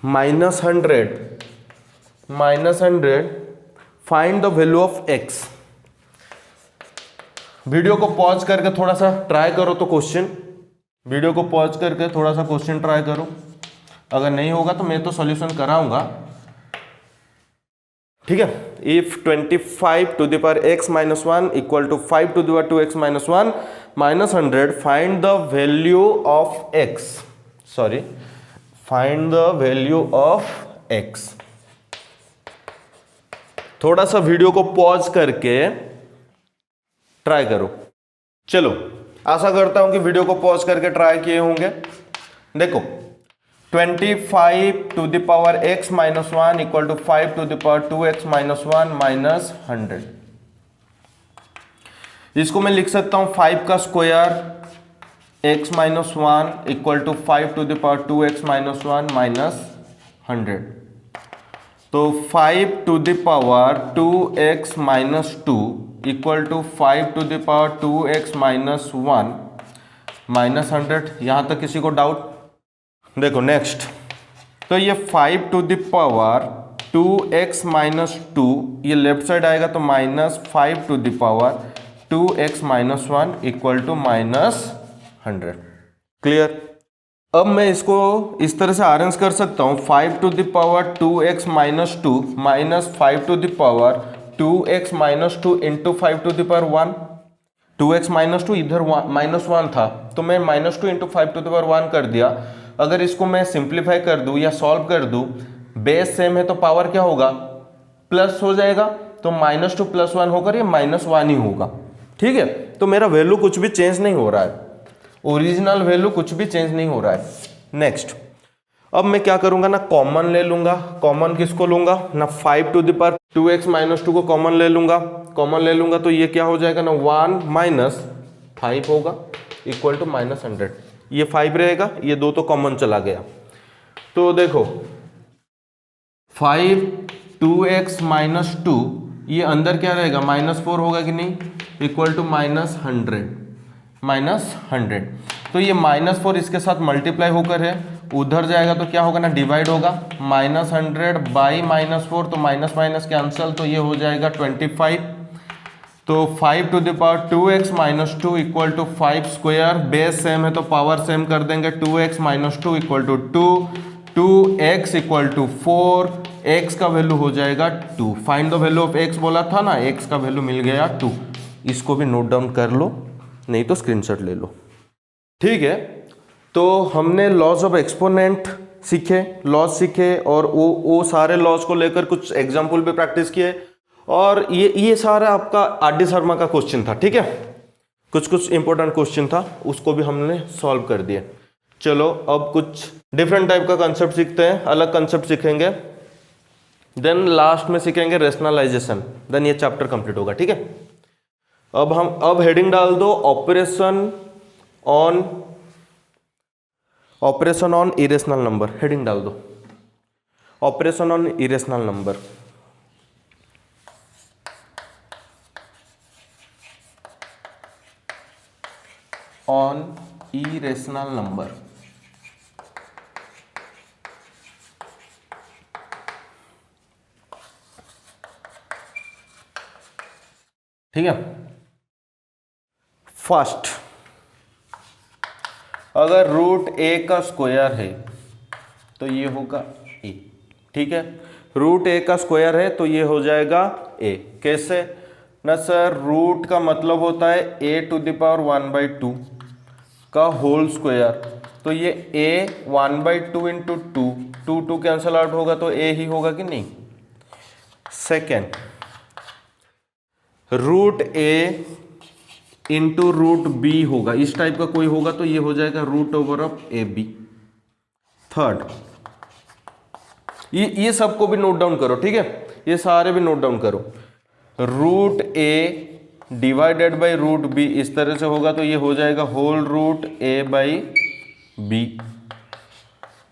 -100 find the value of x। Video को पॉज करके थोड़ा सा ट्राई करो तो क्वेश्चन, वीडियो को पॉज करके थोड़ा सा क्वेश्चन ट्राई करो। अगर नहीं होगा तो मैं तो सॉल्यूशन कराऊंगा। ठीक है, if 25⁵x - 1 equal to 5⁵2x - 1 -100 find the value of x। Find the value of x। थोड़ा सा वीडियो को पॉज करके ट्राई करो। चलो, आशा करता हूं कि वीडियो को पॉज करके ट्राई किए होंगे। देखो 25⁵x - 1 इक्वल टू 5⁵2x - 1 -100। इसको मैं लिख सकता हूं 5 का square x minus one equal to 5 to the power 2x minus one minus 100। तो 5 to the power 2x minus 2 equal to 5 to the power 2x minus 1 minus 100। यहाँ तक किसी को डाउट? देखो नेक्स्ट, तो ये 5 to the power 2x minus 2, ये left side आएगा तो minus 5 to the power 2x minus 1 equal to minus 100। Clear? अब मैं इसको इस तरह से अरेंज कर सकता हूँ, 5 to the power 2x minus 2 minus 5 to the power 2x minus 2 into 5 to the power 1। 2x minus 2 इधर माइनस 1 था, तो मैं minus 2 into 5 to the power 1 कर दिया। अगर इसको मैं सिंप्लीफाई कर दूं या सॉल्व कर दूं, बेस सेम है तो पावर क्या होगा? प्लस हो जाएगा। तो माइनस 2 प्लस 1 होकर ये माइनस 1 ही होगा। ठीक है, तो मेरा वैल्यू कुछ भी चेंज नहीं हो रहा है, ओरिजिनल वैल्यू कुछ भी चेंज नहीं हो रहा है। नेक्स्ट, अब मैं क्या करूंगा ना, कॉमन ले लूंगा। कॉमन किसको लूंगा ना, 5 to the power 2x minus 2 को कॉमन ले लूंगा। कॉमन ले लूंगा तो ये क्या हो जाएगा ना, 1 माइनस 5 होगा इक्वल टू माइनस 100। ये 5 रहेगा, ये 2 तो कॉमन चला गया। तो देखो 5 2x माइनस 2, ये अंदर क्या रहेगा, माइनस 4 होगा कि नहीं, इक्वल टू माइनस 100 माइनस 100। तो ये माइनस 4 इसके साथ मल्टीप्लाई होकर है, उधर जाएगा तो क्या होगा ना, डिवाइड होगा। माइनस 100 बाई माइनस 4, तो माइनस माइनस कैंसल, तो ये हो जाएगा 25। तो 5 to the power 2x minus 2 equal to 5 square. Base same है तो पावर सेम कर देंगे। 2x minus 2 equal to 2, 2x equal to 4, x का वैल्यू हो जाएगा 2। Find the value of x बोला था ना, x का वैल्यू मिल गया 2। इसको भी नोट डाउन कर लो, नहीं तो स्क्रीनशॉट ले लो। ठीक है, तो हमने लॉज ऑफ एक्सपोनेंट सीखे, लॉज सीखे, और वो सारे लॉज को लेकर कुछ एग्जाम्पल भी प्रैक्टिस किए। और ये सारा आपका आर.डी. शर्मा का क्वेश्चन था। ठीक है, कुछ इंपॉर्टेंट क्वेश्चन था, उसको भी हमने सॉल्व कर दिया। चलो अब कुछ डिफरेंट टाइप का कंसेप्ट सीखते हैं, अलग कंसेप्ट सीखेंगे, देन लास्ट में सीखेंगे रेशनलाइजेशन, देन ये चैप्टर कंप्लीट होगा। ठीक है, अब हेडिंग डाल दो, operation on irrational number. Heading डाल दो, operation on irrational number. On irrational number. ठीक है, फर्स्ट, अगर रूट ए का स्क्वायर है तो ये होगा ए। ठीक है, रूट ए का स्क्वायर है तो ये हो जाएगा ए। कैसे ना सर, रूट का मतलब होता है ए टू द पावर 1/2 का होल स्क्वायर। तो ये ए 1/2 इंटू 2 कैंसल आउट होगा तो ए ही होगा कि नहीं। सेकेंड, रूट ए इंटू रूट बी होगा, इस टाइप का कोई होगा तो ये हो जाएगा root over of A B. Third, ये सबको भी नोट डाउन करो। ठीक है, ये सारे भी नोट डाउन करो। Root A divided by root B इस तरह से होगा तो ये हो जाएगा whole root A by B.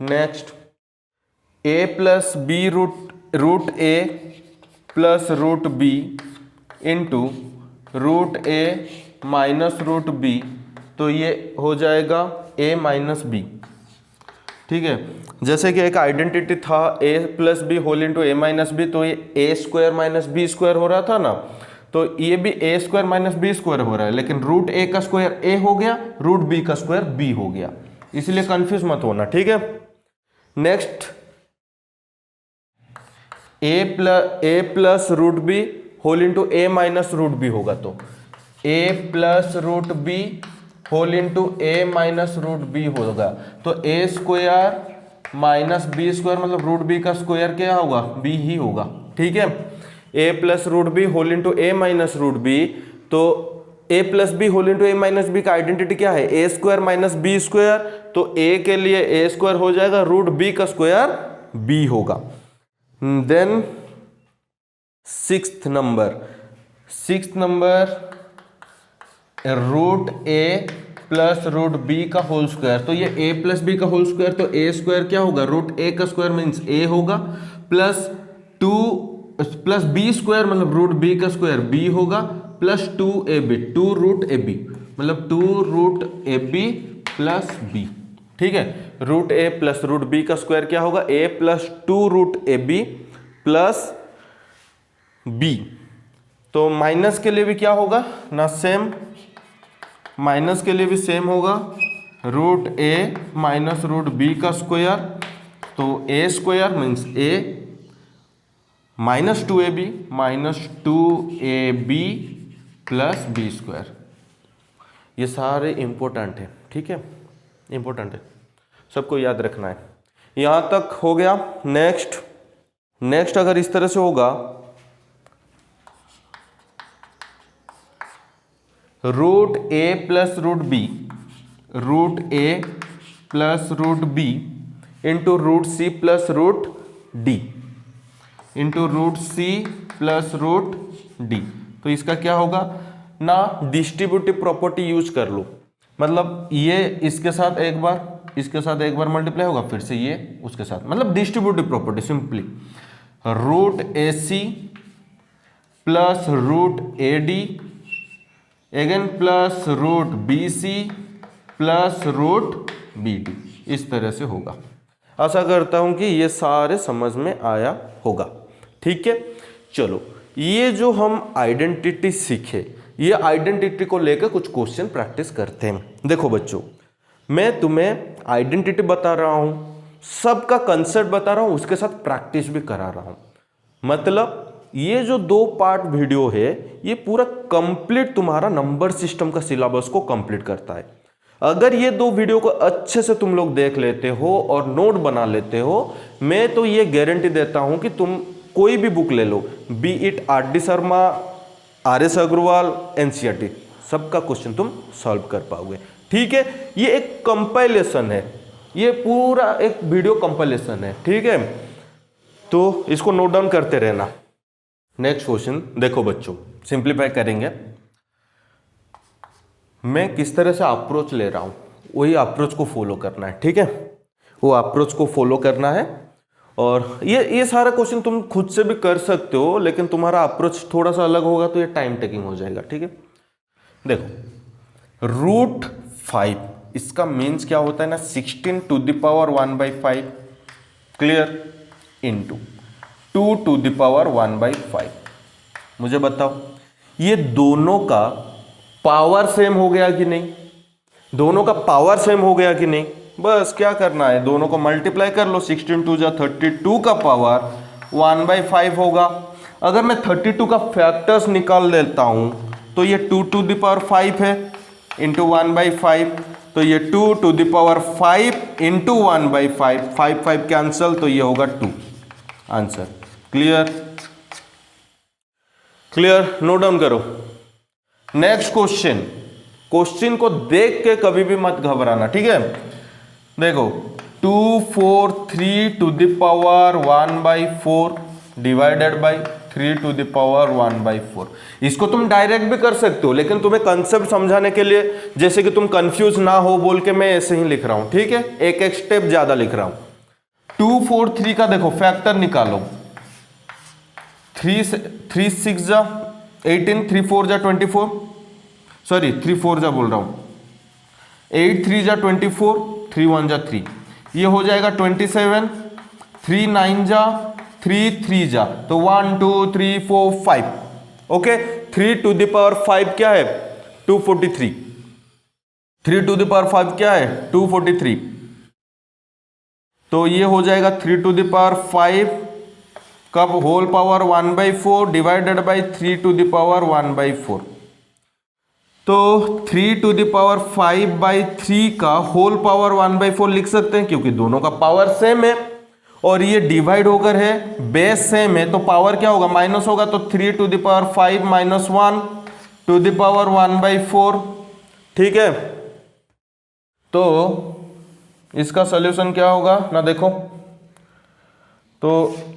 Next, A plus B root A plus root B into root A minus root B, तो ये हो जाएगा ए माइनस बी। ठीक है, जैसे कि एक आइडेंटिटी था ए plus B whole into a minus B, तो ये ए स्क्वायर माइनस बी स्क्वायर हो रहा था ना, तो ये भी ए स्क्वायर माइनस बी स्क्वायर हो रहा है, लेकिन रूट ए का स्क्वायर ए हो गया, रूट बी का स्क्वायर बी हो गया, इसलिए कंफ्यूज मत होना। ठीक है, next, A plus root b whole into a minus root b होगा, तो a plus root b whole into a minus root b होगा, तो a square minus b square मतलब रूट बी का स्क्वायर क्या होगा, बी ही होगा। ठीक है, a plus root b whole into a minus root B, तो a plus B whole into a minus B का आइडेंटिटी क्या है, ए स्क्वायर माइनस बी स्क्वायर, तो ए के लिए ए स्क्वायर हो जाएगा, रूट बी का स्क्वायर बी होगा। देन सिक्स्थ नंबर, रूट ए प्लस रूट बी का होल स्क्वायर। तो ये ए प्लस बी का होल स्क्वायर, तो ए स्क्वायर क्या होगा, रूट ए का स्क्वायर मीन्स ए होगा, plus two plus B square मतलब रूट बी का स्क्वायर बी होगा, plus 2ab, 2 root a b मतलब 2 root a b plus b. ठीक है, रूट ए प्लस रूट बी का स्क्वायर क्या होगा, a plus 2 root a b plus b. तो माइनस के लिए भी क्या होगा ना, सेम, माइनस के लिए भी सेम होगा, रूट ए माइनस रूट बी का स्क्वायर, तो a square means a minus 2ab minus 2ab plus B square. ये सारे इंपॉर्टेंट है, ठीक है, इंपॉर्टेंट है, सबको याद रखना है। यहां तक हो गया। नेक्स्ट अगर इस तरह से होगा, रूट ए प्लस रूट बी, रूट ए plus root B into root c plus root d, into root c plus root d. तो इसका क्या होगा ना, डिस्ट्रीब्यूटिव प्रॉपर्टी यूज कर लो, मतलब ये इसके साथ एक बार, इसके साथ एक बार मल्टीप्लाई होगा, फिर से ये उसके साथ, मतलब distributive property simply, root A C plus root A D again plus root B C plus root B D, इस तरह से होगा। आशा करता हूं कि ये सारे समझ में आया होगा। ठीक है, चलो ये जो हम आइडेंटिटी सीखे, ये आइडेंटिटी को लेकर कुछ क्वेश्चन प्रैक्टिस करते हैं। देखो बच्चों, मैं तुम्हें आइडेंटिटी बता रहा हूं, सबका कंसेप्ट बता रहा हूं, उसके साथ प्रैक्टिस भी करा रहा हूं। मतलब ये जो 2 पार्ट वीडियो है, ये पूरा कंप्लीट तुम्हारा नंबर सिस्टम का सिलेबस को कंप्लीट करता है। अगर ये 2 वीडियो को अच्छे से तुम लोग देख लेते हो और नोट बना लेते हो, मैं तो ये गारंटी देता हूं कि तुम कोई भी बुक ले लो, be it R D Sharma, R S Agarwal, NCERT, सबका क्वेश्चन तुम सॉल्व कर पाओगे। ठीक है, ये एक कंपाइलेशन है, ये पूरा एक वीडियो कंपाइलेशन है। ठीक है, तो इसको नोट डाउन करते रहना। नेक्स्ट क्वेश्चन देखो बच्चों, सिंप्लीफाई करेंगे। मैं किस तरह से अप्रोच ले रहा हूं, वही अप्रोच को फॉलो करना है। ठीक है, वो अप्रोच को फॉलो करना है। और ये सारा क्वेश्चन तुम खुद से भी कर सकते हो, लेकिन तुम्हारा अप्रोच थोड़ा सा अलग होगा तो ये टाइम टेकिंग हो जाएगा। ठीक है, देखो रूट 5, इसका मीन्स क्या होता है ना, 16 to the power 1/5, clear, into 2 to the power 1/5। मुझे बताओ ये दोनों का पावर सेम हो गया कि नहीं, दोनों का पावर सेम हो गया कि नहीं। बस क्या करना है, दोनों को मल्टीप्लाई कर लो, 16 2 जा 32 का पावर 1/5 होगा। अगर मैं 32 का फैक्टर्स निकाल लेता हूं तो ये 2 टू द पावर 5 है इंटू 1/5, तो ये 2 to the power 5 into 1/5, 5 5 cancel, तो ये होगा 2 answer. Clear, clear, note down करो। नेक्स्ट क्वेश्चन, क्वेश्चन को देख के कभी भी मत घबराना। ठीक है, देखो 2 4 3 to the power 1/4 divided by 3 to the power 1/4। इसको तुम डायरेक्ट भी कर सकते हो, लेकिन तुम्हें कंसेप्ट समझाने के लिए, जैसे कि तुम कंफ्यूज ना हो बोल के मैं ऐसे ही लिख रहा हूं। ठीक है, एक एक स्टेप ज्यादा लिख रहा हूं। 2 4 3 का देखो फैक्टर निकालो, 3 6 जा 18, 3 4 जा 24, सॉरी 3 4 जा बोल रहा हूं, 8 3 जा 24, 3 1 जा 3, ये हो जाएगा 27, 3 9 जा 3 3 जा, तो 1 2 3 4 5। ओके, 3 टू द पावर 5 क्या है, 243, 3 टू द पावर 5 क्या है, 243, तो ये हो जाएगा 3 टू द पावर 5 कब whole power 1/4 divided by 3 to the power 1/4। तो 3 टू द पावर 5/3 का होल पावर 1/4 लिख सकते हैं, क्योंकि दोनों का पावर सेम है और ये डिवाइड होकर है, बेस सेम है, तो पावर क्या होगा, माइनस होगा, तो 3 to the power 5 minus 1 to the power 1/4। ठीक है, तो इसका सॉल्यूशन क्या होगा ना, देखो तो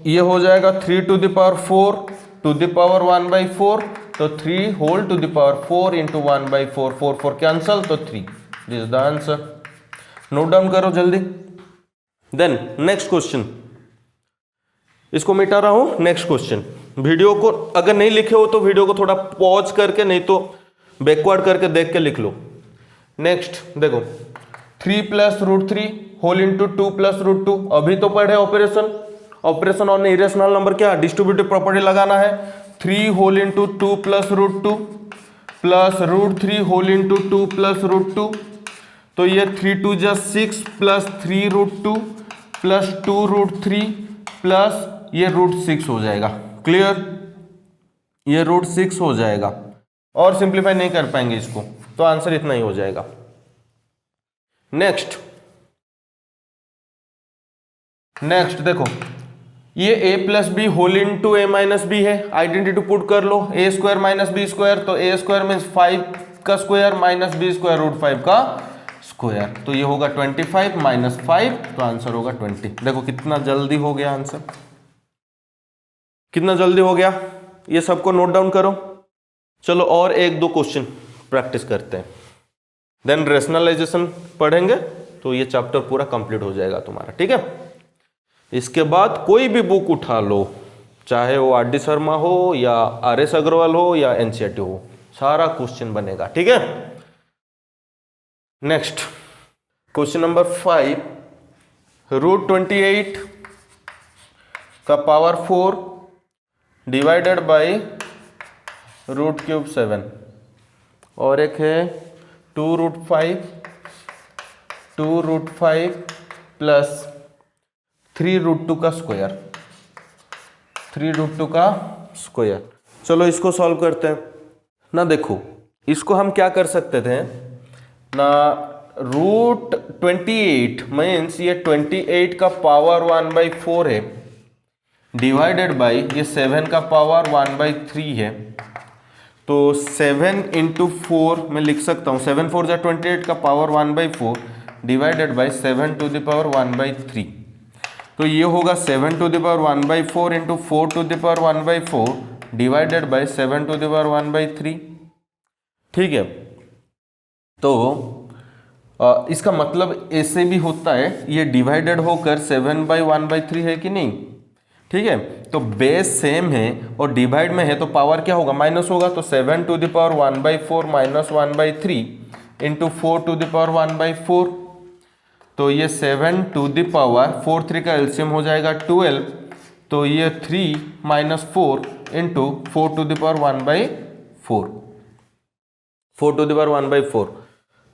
ये हो जाएगा 3 to the power 4 to the power 1/4, तो 3 whole to the power 4 into 1/4, 4 4 cancel, तो 3 this is the answer. Note down करो जल्दी। देन नेक्स्ट क्वेश्चन, इसको मिटा रहा हूं। नेक्स्ट क्वेश्चन, वीडियो को अगर नहीं लिखे हो तो वीडियो को थोड़ा पॉज करके, नहीं तो बैकवर्ड करके देख के लिख लो। नेक्स्ट देखो, 3 + √3 होल इंटू 2 + √2। अभी तो पढ़े ऑपरेशन ऑन इरेशनल नंबर, क्या डिस्ट्रीब्यूटिव प्रॉपर्टी लगाना है। 3 whole into 2 + √2 plus √3 whole into 2 + √2। तो ये 3 2 जा 6 प्लस 3 √2 प्लस 2 √3 प्लस ये √6 हो जाएगा। क्लियर, ये √6 हो जाएगा और सिंप्लीफाई नहीं कर पाएंगे इसको, तो आंसर इतना ही हो जाएगा। नेक्स्ट देखो, ये a + b whole into a - b है। आइडेंटिटी पुट कर लो, a² - b², तो a² मीन्स 5 का स्क्वायर माइनस b² √5 का स्क्वायर, तो ये होगा 25 - 5, तो आंसर होगा 20। देखो कितना जल्दी हो गया आंसर, कितना जल्दी हो गया। ये सबको नोट डाउन करो। चलो और 1-2 क्वेश्चन प्रैक्टिस करते हैं, देन रेशनलाइजेशन पढ़ेंगे, तो ये चैप्टर पूरा कंप्लीट हो जाएगा तुम्हारा। ठीक है, इसके बाद कोई भी बुक उठा लो, चाहे वो आर डी शर्मा हो या RS अग्रवाल हो या NCERT हो, सारा क्वेश्चन बनेगा। ठीक है, नेक्स्ट क्वेश्चन नंबर 5, √28 का पावर 4 डिवाइडेड बाई √³ 7, और एक है 2√5 प्लस 3√2 का स्क्वायर, 3√2 का स्क्वायर। चलो इसको सॉल्व करते हैं ना। देखो इसको हम क्या कर सकते थे ना, √28 मीन्स ये 28 का पावर 1/4 है, डिवाइडेड बाई ये 7 का पावर 1/3 है। तो 7 × 4 मैं लिख सकता हूँ, 7 4 जा 28 का power 1/4 divided by 7 to the power 1/3। तो ये होगा 7 to the power 1/4 into 4 to the power 1/4 divided by 7 to the power 1/3। ठीक है, तो इसका मतलब ऐसे भी होता है, ये डिवाइडेड होकर 7/1/3 है कि नहीं। ठीक है, तो बेस सेम है और डिवाइड में है तो पावर क्या होगा, माइनस होगा। तो 7 to the power 1/4 minus 1/3 into 4 to the power 1/4। तो ये 7 टू द पावर 4 3 का एलसीएम हो जाएगा 12, तो ये 3 - 4 into 4 to the power 1/4, 4 to the power 1/4।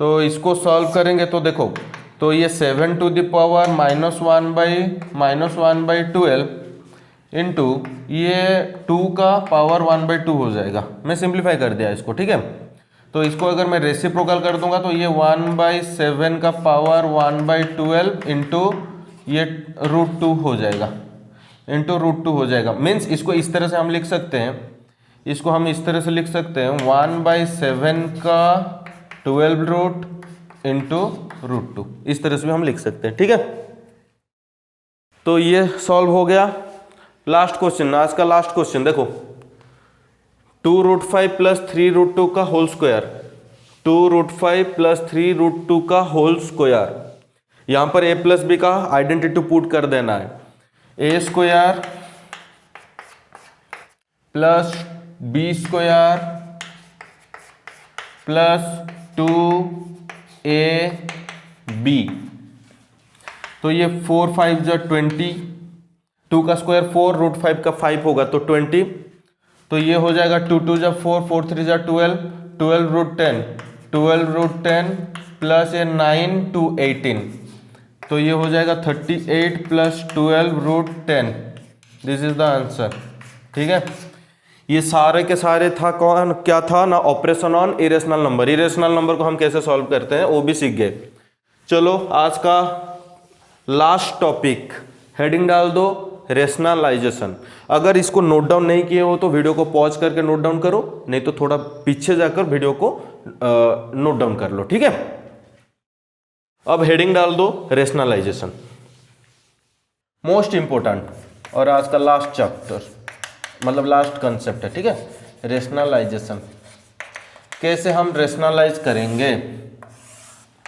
तो इसको सॉल्व करेंगे तो देखो, तो ये 7 टू द पावर -1/12 इंटू ये 2 का पावर 1/2 हो जाएगा। मैं सिंप्लीफाई कर दिया इसको। ठीक है, तो इसको अगर मैं रेसिप्रोकल कर दूंगा तो ये 1/7 का पावर 1/12 इंटू ये √2 हो जाएगा, इंटू √2 हो जाएगा। मीन्स इसको इस तरह से हम लिख सकते हैं, इसको हम इस तरह से लिख सकते हैं 1/7 का 12 रूट इंटू √2, इस तरह से भी हम लिख सकते हैं। ठीक है, तो ये सॉल्व हो गया। लास्ट क्वेश्चन, आज का लास्ट क्वेश्चन देखो, 2√5 प्लस 3√2 का होल स्क्वायर, 2√5 प्लस 3√2 का होल स्क्वायर। यहां पर a प्लस b का आइडेंटिटी पुट कर देना है, a² plus b² plus 2ab। तो ये 4 5 जा 20, 2 का स्क्वायर 4, √5 का 5 होगा तो 20। तो ये हो जाएगा 2 2 जा 4, 4 3 जा 12, 12 √10, 12 √10 प्लस ये 9 2 18। तो ये हो जाएगा 38 plus 12 √10। This is the answer. ठीक है, ये सारे के सारे था कौन क्या था ना, operation on irrational number. Irrational number को हम कैसे सॉल्व करते हैं वो भी सीख गए। चलो आज का लास्ट टॉपिक, हेडिंग डाल दो रेशनलाइजेशन। अगर इसको नोट डाउन नहीं किए हो तो वीडियो को पॉज करके नोट डाउन करो, नहीं तो थोड़ा पीछे जाकर वीडियो को नोट डाउन कर लो। ठीक है, अब हेडिंग डाल दो रेशनलाइजेशन, मोस्ट इंपोर्टेंट और आज का लास्ट चैप्टर, मतलब लास्ट कंसेप्ट है। ठीक है, रेशनलाइजेशन कैसे हम रेशनलाइज करेंगे।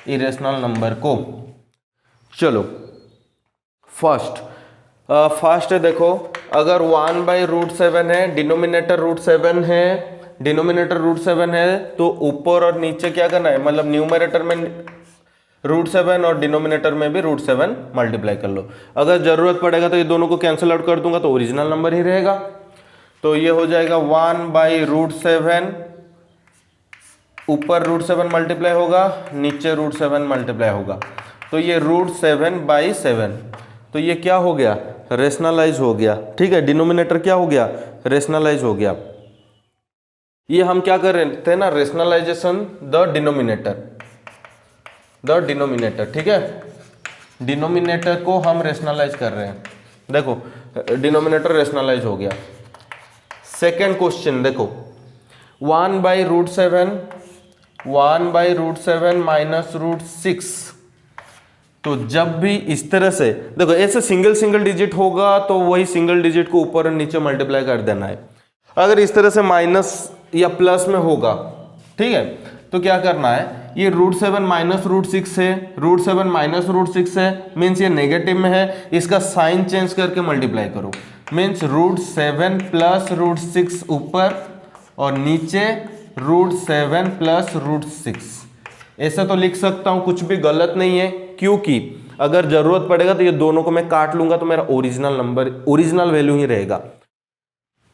इरेशनल नंबर को। चलो फर्स्ट है, देखो अगर 1/√7 है, डिनोमिनेटर √7 है, तो ऊपर और नीचे क्या करना है, मतलब न्यूमरेटर में √7 और डिनोमिनेटर में भी √7 मल्टीप्लाई कर लो। अगर जरूरत पड़ेगा तो ये दोनों को कैंसिल आउट कर दूंगा तो ओरिजिनल नंबर ही रहेगा। तो ये हो जाएगा 1/√7, ऊपर √7 मल्टीप्लाई होगा, नीचे √7 मल्टीप्लाई होगा, तो ये √7/7, तो ये क्या हो गया, रेशनलाइज हो गया। ठीक है, डिनोमिनेटर क्या हो गया, रेशनलाइज हो गया। ये हम क्या कर रहे थे ना, रेशनलाइजेशन द डिनोमिनेटर। ठीक है, डिनोमिनेटर को हम रेशनलाइज कर रहे हैं। देखो डिनोमिनेटर रेशनलाइज हो गया। सेकेंड क्वेश्चन देखो, 1/√7 -√6, तो जब भी इस तरह से देखो ऐसे सिंगल डिजिट होगा तो वही सिंगल डिजिट को ऊपर और नीचे मल्टीप्लाई कर देना है। अगर इस तरह से माइनस या प्लस में होगा, ठीक है, तो क्या करना है, ये √7 -√6 है, √7 -√6 है, मीन्स ये नेगेटिव में है, इसका साइन चेंज करके मल्टीप्लाई करो, मीन्स √7 + √6 ऊपर और नीचे √7 + √6। ऐसा तो लिख सकता हूं, कुछ भी गलत नहीं है, क्योंकि अगर जरूरत पड़ेगा तो ये दोनों को मैं काट लूंगा तो मेरा ओरिजिनल वैल्यू ही रहेगा।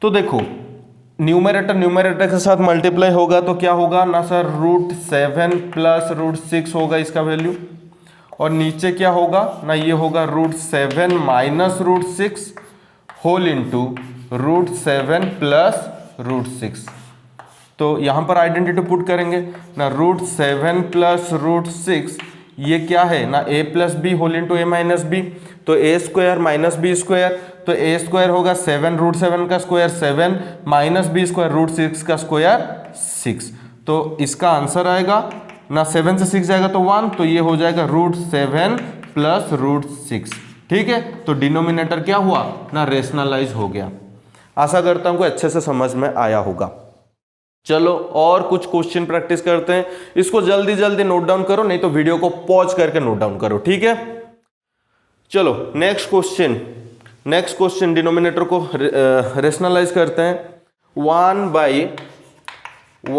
तो देखो न्यूमरेटर के साथ मल्टीप्लाई होगा तो क्या होगा ना सर, √7 + √6 होगा इसका वैल्यू, और नीचे क्या होगा ना, ये होगा √7 - √6 होल इंटू √7 + √6। तो यहां पर आइडेंटिटी पुट करेंगे ना, √7 + √6 ये क्या है ना, a + b whole into a - b, तो a² - b², तो a² होगा 7 √7 का स्क्वायर 7 - b² √6 का स्क्वायर 6। तो इसका आंसर आएगा ना, 7 से 6 जाएगा तो 1, तो ये हो जाएगा √7 + √6। ठीक है, तो डिनोमिनेटर क्या हुआ ना, रेशनलाइज हो गया। आशा करता हूं कि अच्छे से समझ में आया होगा। चलो और कुछ क्वेश्चन प्रैक्टिस करते हैं, इसको जल्दी नोट डाउन करो, नहीं तो वीडियो को पॉज करके नोट डाउन करो। ठीक है, चलो नेक्स्ट क्वेश्चन डिनोमिनेटर को रेशनलाइज करते हैं। 1/5 +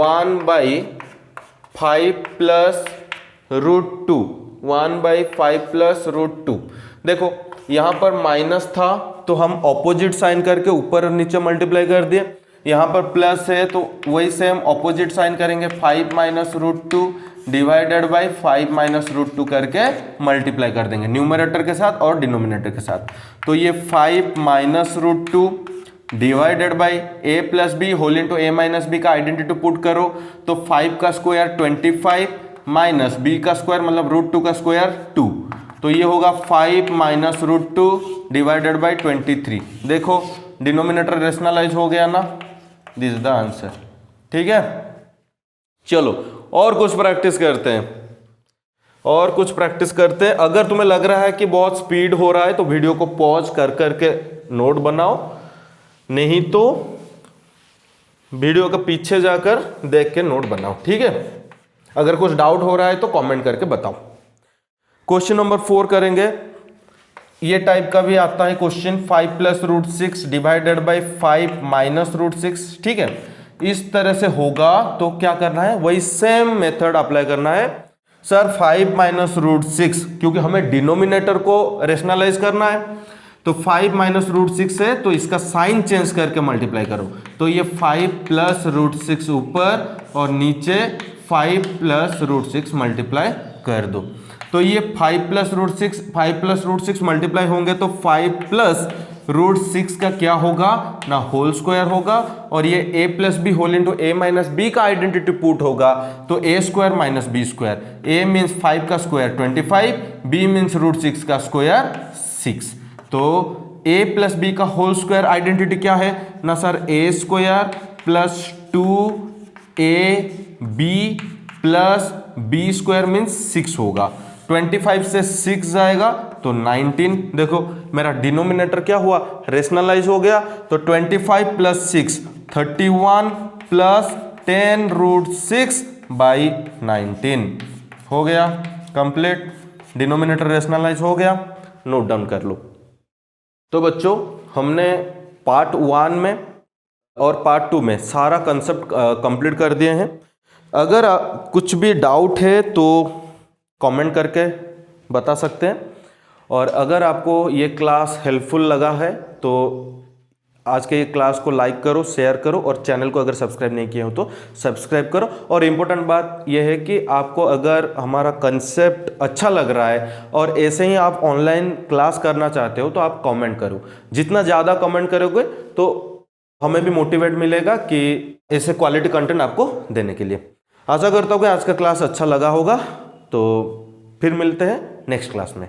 √2, 1/5 + √2। देखो यहां पर माइनस था तो हम ऑपोजिट साइन करके ऊपर और नीचे मल्टीप्लाई कर दिए, यहाँ पर प्लस है तो वही सेम ऑपोजिट साइन करेंगे, 5 - √2 डिवाइडेड बाई 5 - √2 करके मल्टीप्लाई कर देंगे न्यूमरेटर के साथ और डिनोमिनेटर के साथ। तो ये 5 - √2 divided by a + b whole into a - b का आइडेंटिटी पुट करो, तो 5 का स्क्वायर 25 माइनस b का स्क्वायर मतलब √2 का स्क्वायर 2, तो ये होगा 5 - √2 डिवाइडेड बाई 23। देखो डिनोमिनेटर रेशनलाइज हो गया ना, दिस इज द आंसर। ठीक है, चलो और कुछ प्रैक्टिस करते हैं। अगर तुम्हें लग रहा है कि बहुत स्पीड हो रहा है तो वीडियो को पॉज कर करके नोट बनाओ, नहीं तो वीडियो के पीछे जाकर देख के नोट बनाओ। ठीक है, अगर कुछ डाउट हो रहा है तो कमेंट करके बताओ। क्वेश्चन नंबर 4 करेंगे, ये टाइप का भी आता है क्वेश्चन, 5 + √6 डिवाइडेड बाई 5 - √6। ठीक है, इस तरह से होगा तो क्या करना है, वही सेम मेथड अप्लाई करना है। सर 5 - √6, क्योंकि हमें डिनोमिनेटर को रेशनलाइज करना है, तो 5 - √6 है तो इसका साइन चेंज करके मल्टीप्लाई करो, तो ये 5 + √6 ऊपर और नीचे 5 + √6 मल्टीप्लाई कर दो। तो ये 5 + √6 मल्टीप्लाई होंगे तो 5 + √6 का क्या होगा ना, होल स्क्वायर होगा, और ये a + b whole into a - b का आइडेंटिटी पुट होगा, तो a² - b², a मीन्स 5 का स्क्वायर 25, b मीन्स √6 का स्क्वायर 6, तो a + b का होल स्क्वायर आइडेंटिटी क्या है ना sir, a² + 2ab + b² means 6 होगा, 25 से 6 जाएगा तो 19। देखो मेरा डिनोमिनेटर क्या हुआ, रेशनलाइज हो गया, तो 25 + 6 31 + 10 √6/19 हो गया। कंप्लीट, डिनोमिनेटर रेशनलाइज हो गया, नोट डाउन कर लो। तो बच्चों हमने पार्ट 1 में और पार्ट 2 में सारा कंसेप्ट कंप्लीट कर दिए हैं। अगर कुछ भी डाउट है तो कमेंट करके बता सकते हैं, और अगर आपको ये क्लास हेल्पफुल लगा है तो आज के क्लास को लाइक करो, शेयर करो, और चैनल को अगर सब्सक्राइब नहीं किए हो तो सब्सक्राइब करो। और इम्पोर्टेंट बात यह है कि आपको अगर हमारा कंसेप्ट अच्छा लग रहा है और ऐसे ही आप ऑनलाइन क्लास करना चाहते हो तो आप कमेंट करो। जितना ज़्यादा कमेंट करोगे तो हमें भी मोटिवेट मिलेगा कि ऐसे क्वालिटी कंटेंट आपको देने के लिए। आशा करता हूँ कि आज का क्लास अच्छा लगा होगा, तो फिर मिलते हैं नेक्स्ट क्लास में।